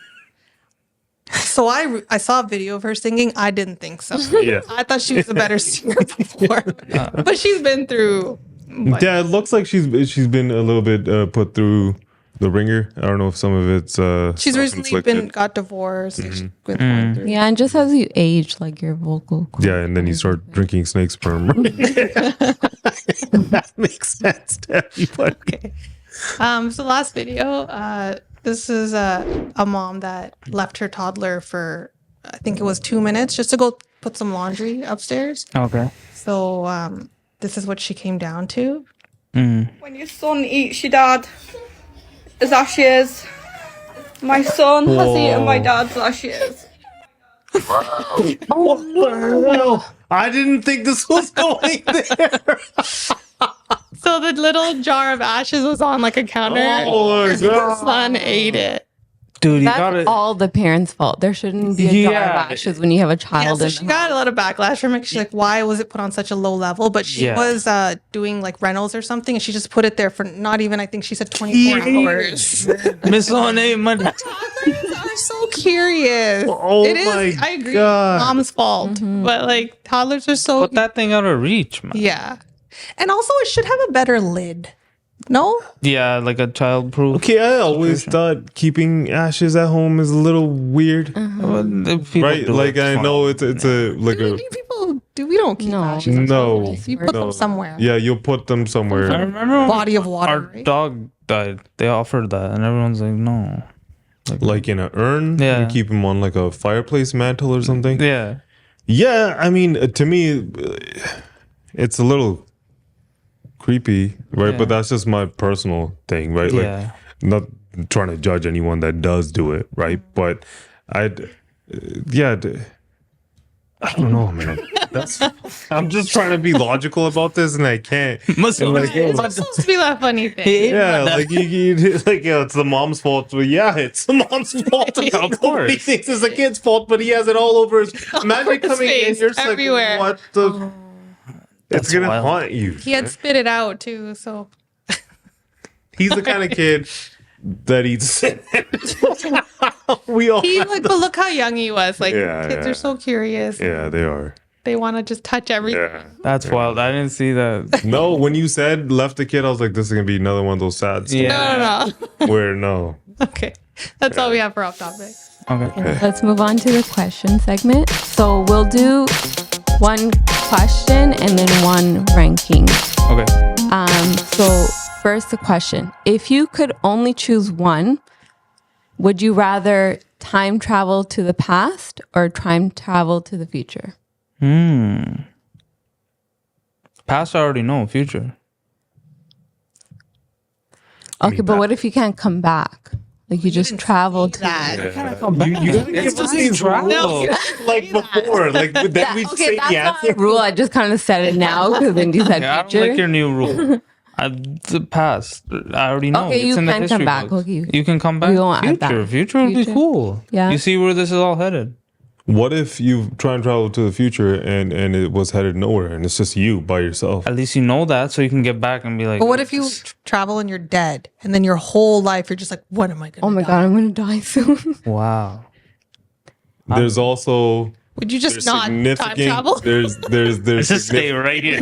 So I saw a video of her singing. I didn't think so. Yeah. I thought she was a better singer before, but she's been through. Yeah, it looks like she's been a little bit put through the ringer. I don't know if some of it's she's recently got divorced. She's been going through. Yeah, and just as you age, like your vocal cords. Yeah, and then you start drinking snake sperm. That makes sense to everybody. Okay. So last video, this is a mom that left her toddler for, I think it was 2 minutes, just to go put some laundry upstairs. Okay. So this is what she came down to. When your son eats your dad, his ashes. My son has eaten my dad's ashes. What the hell? I didn't think this was going there. So the little jar of ashes was on like a counter. Oh my God. Son ate it. Dude, That's all the parents' fault. There shouldn't be a jar of ashes when you have a child. Yeah, so she got a lot of backlash from it. She's like, why was it put on such a low level? But she was doing like rentals or something, and she just put it there for not even, I think she said 24 hours. Miss on a money. Toddlers are so curious. Oh it is, I agree. Mom's fault. But like toddlers are so. Put that thing out of reach, man. Yeah. And also, it should have a better lid. No? Yeah, like a child-proof. Okay, I always thought keeping ashes at home is a little weird. Right? Like, I know it's a like a. We don't keep ashes. No. You put them somewhere. Yeah, you'll put them somewhere. I remember body of water. Our right? dog died. They offered that, and everyone's like, no. Like in an urn? Yeah. And keep them on like a fireplace mantle or something? Yeah. Yeah, I mean, to me, it's a little creepy, right? Yeah. But that's just my personal thing, right? Like, Yeah. not trying to judge anyone that does do it, right? But I don't know, man. I'm just trying to be logical about this, and I can't. It's supposed to be that funny thing. Yeah, like you like it's the mom's fault. But yeah, it's the mom's fault. Of course, he thinks it's the kid's fault, but he has it all over his. Imagine coming in, you're just everywhere. like, what the? It's gonna haunt you. He had spit it out too, so he's the kind of kid that eats. We all. But look how young he was. Like kids are so curious. Yeah, they are. They want to just touch everything. Yeah. That's wild. I didn't see that. No, when you said left the kid, I was like, this is gonna be another one of those sad stories. Yeah. No. Where no. Okay, that's all we have for off topic. Okay. Let's move on to the question segment. So we'll do one question and then one ranking. Okay. So first the question. If you could only choose one, would you rather time travel to the past or time travel to the future? Past I already know. Future. Okay, but what if you can't come back? Like you just traveled to that. You gotta give us these rules like before. Like then we say that's the not answer. a rule. I just kind of said it now because then you said Yeah, I don't future. like your new rule. The past. I already know. Okay, it's you in the can history come back. books. Okay. You can come back. We won't add Future. that. Future would be cool. Yeah. You see where this is all headed. What if you try and travel to the future and it was headed nowhere and it's just you by yourself? At least you know that, so you can get back and be like. But what if you travel and you're dead, and then your whole life you're just like, what am I gonna? Oh my god, I'm gonna die soon. Wow. There's also. Would you just not time travel? There's just stay right here.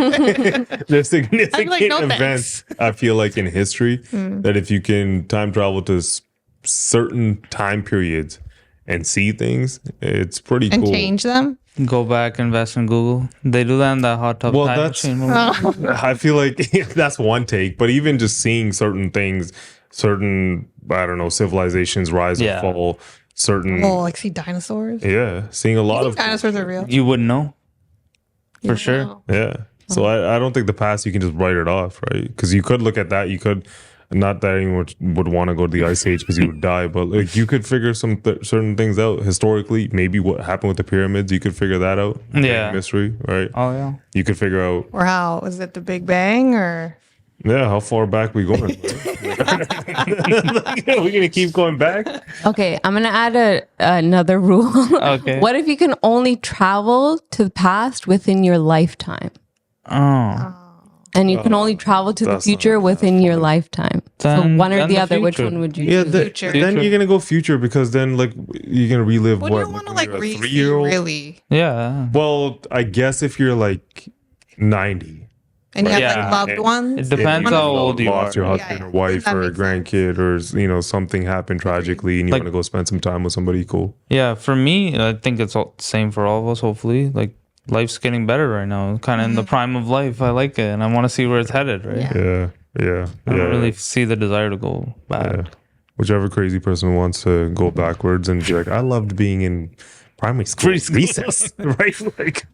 There's significant like, no events I feel like in history that if you can time travel to certain time periods and see things, it's pretty And cool. change them. Go back, invest in Google. They do that in that hot tub time machine movie. I feel like that's one take, but even just seeing certain things, certain I don't know civilizations rise and fall. Certain like see dinosaurs. Yeah, seeing a lot of dinosaurs are real. You wouldn't know for sure. Yeah. So I don't think the past you can just write it off, right? Because you could look at that. You could Not that anyone would want to go to the Ice Age because you would die, but like you could figure some certain things out historically. Maybe what happened with the pyramids, you could figure that out. Yeah, mystery, right? Oh yeah, you could figure out. Or how is it the Big Bang or? Yeah, how far back we going? We're gonna keep going back. Okay, I'm gonna add another rule. Okay. What if you can only travel to the past within your lifetime? Oh. And you can only travel to the future within your lifetime. So one or the other, which one would you choose? Future. Then you're gonna go future because then like you're gonna relive what? You don't want to like a 3-year-old? Really? Yeah. Well, I guess if you're like 90. And you have like loved ones. It depends how old you are. Lost your husband or wife or a grandkid or something happened tragically and you want to go spend some time with somebody cool. Yeah, for me, I think it's all the same for all of us. Hopefully, like life's getting better right now. Kind of in the prime of life. I like it, and I want to see where it's headed. Right? Yeah. I don't really see the desire to go back. Yeah. Whichever crazy person wants to go backwards and be like, I loved being in primary school recess, right? Like,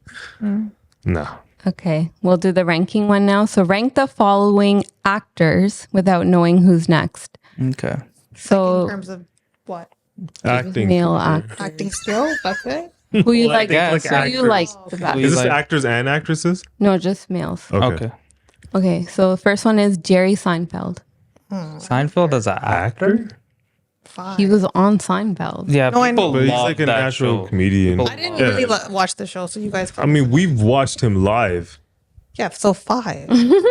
no. Okay, we'll do the ranking one now. So rank the following actors without knowing who's next. Okay. So in terms of what? Acting. Male actor. Acting skill? That's it? Who you Well, like? Who you like the best? Is this actors and actresses? No, just males. Okay. Okay, so the first one is Jerry Seinfeld. Seinfeld as an actor? He was on Seinfeld. Yeah, No, I know. But he's like a natural comedian. I didn't really watch the show, so you guys. I mean, we've watched him live. Yeah, so 5. You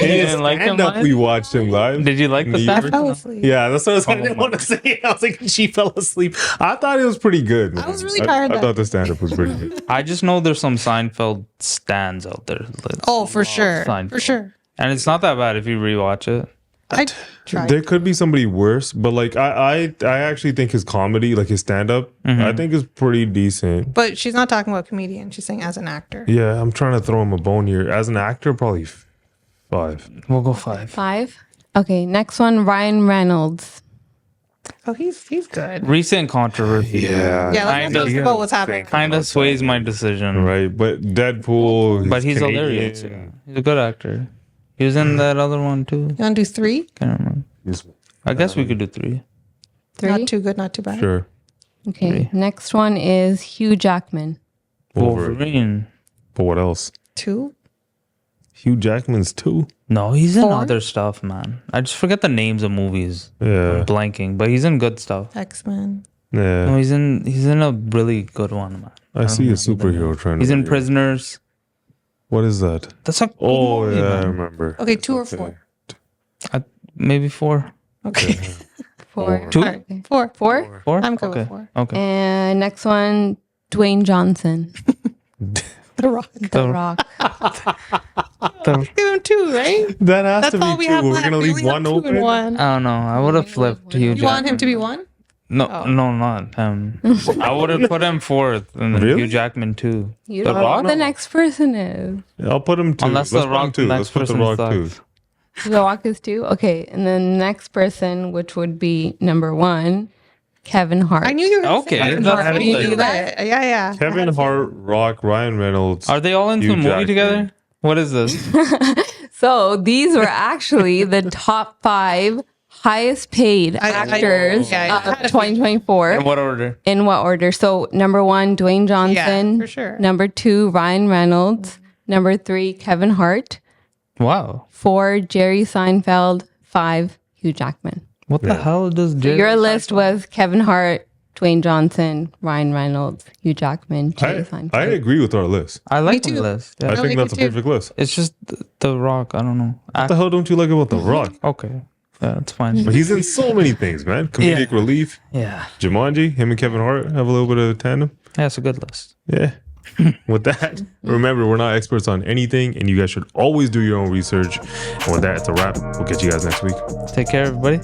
didn't like him Stand-up, live? we watched him live. Did you like the I stand? fell asleep. Yeah, that's what I was I didn't want to say. I was like, she fell asleep. I thought it was pretty good. Man. I was really tired I that thought the stand-up was pretty good. I just know there's some Seinfeld stands out there. Like, Oh, for sure. Seinfeld. For sure. And it's not that bad if you rewatch it. I tried. There could be somebody worse, but like I actually think his comedy, like his stand-up, I think is pretty decent. But she's not talking about comedian. She's saying as an actor. Yeah, I'm trying to throw him a bone here. As an actor, probably 5. We'll go 5. 5. Okay, next one, Ryan Reynolds. Oh, he's good. Recent controversy. Yeah. Yeah, let's not talk about what's happening. Kind of sways my decision. Right, but Deadpool. But he's Canadian. hilarious. Yeah. He's a good actor. He was in that other one too. You want to do 3? Can't remember. I guess we could do 3. 3? Not too good, not too bad. Sure. Okay, next one is Hugh Jackman. Wolverine. But what else? 2? Hugh Jackman's 2. No, he's in 4? other stuff, man. I just forget the names of movies. Yeah. I'm blanking, but he's in good stuff. X-Men. Yeah. No, he's in a really good one, man. I see a superhero trying to. He's in Prisoners. What is that? That's a Oh movie, yeah, I man. remember. Okay, 2 or 4? Maybe 4. Okay. 4. 2? Okay. 4. 4? 4? I'm good okay. with 4. Okay. And next one, Dwayne Johnson. The Rock. The Rock. Give him 2, right? That has That's to all be we 2. have We're left. gonna We leave only have one 2 and open. 1. I don't know. I would have flipped Hugh You want him Jackman. to be 1? No, Oh. no, not him. I would have put him 4th and then Really? Hugh Jackman 2. You The don't know Rock? who the next person is. I'll put him 2. Unless Let's The put him Rock, 2. the Let's next put the person Rock 2. sucks. The Rock is 2? Okay, and then the next person, which would be number 1, Kevin Hart. I knew you were going to Okay, say Kevin that's Hart. good. You knew that. Yeah. Kevin Hart, Rock, Ryan Reynolds. Are they all into Hugh a movie Jackman. together? What is this? So these were actually the top 5 highest paid actors of 2024. In what order? In what order? So number 1, Dwayne Johnson. Yeah, for sure. Number 2, Ryan Reynolds. Number 3, Kevin Hart. Wow. 4, Jerry Seinfeld. 5, Hugh Jackman. What the hell does Jerry Your list was Kevin Hart, Dwayne Johnson, Ryan Reynolds, Hugh Jackman, Jerry Seinfeld. I agree with our list. I like Me the too. list. I Yeah. think that's a perfect list. It's just The Rock. I don't know. What the hell don't you like about The Rock? Okay. Yeah, that's fine. But he's in so many things, man. Comedic relief. Yeah. Jumanji, him and Kevin Hart have a little bit of tandem. Yeah, it's a good list. Yeah. With that, remember, we're not experts on anything, and you guys should always do your own research. And with that, it's a wrap. We'll catch you guys next week. Take care, everybody.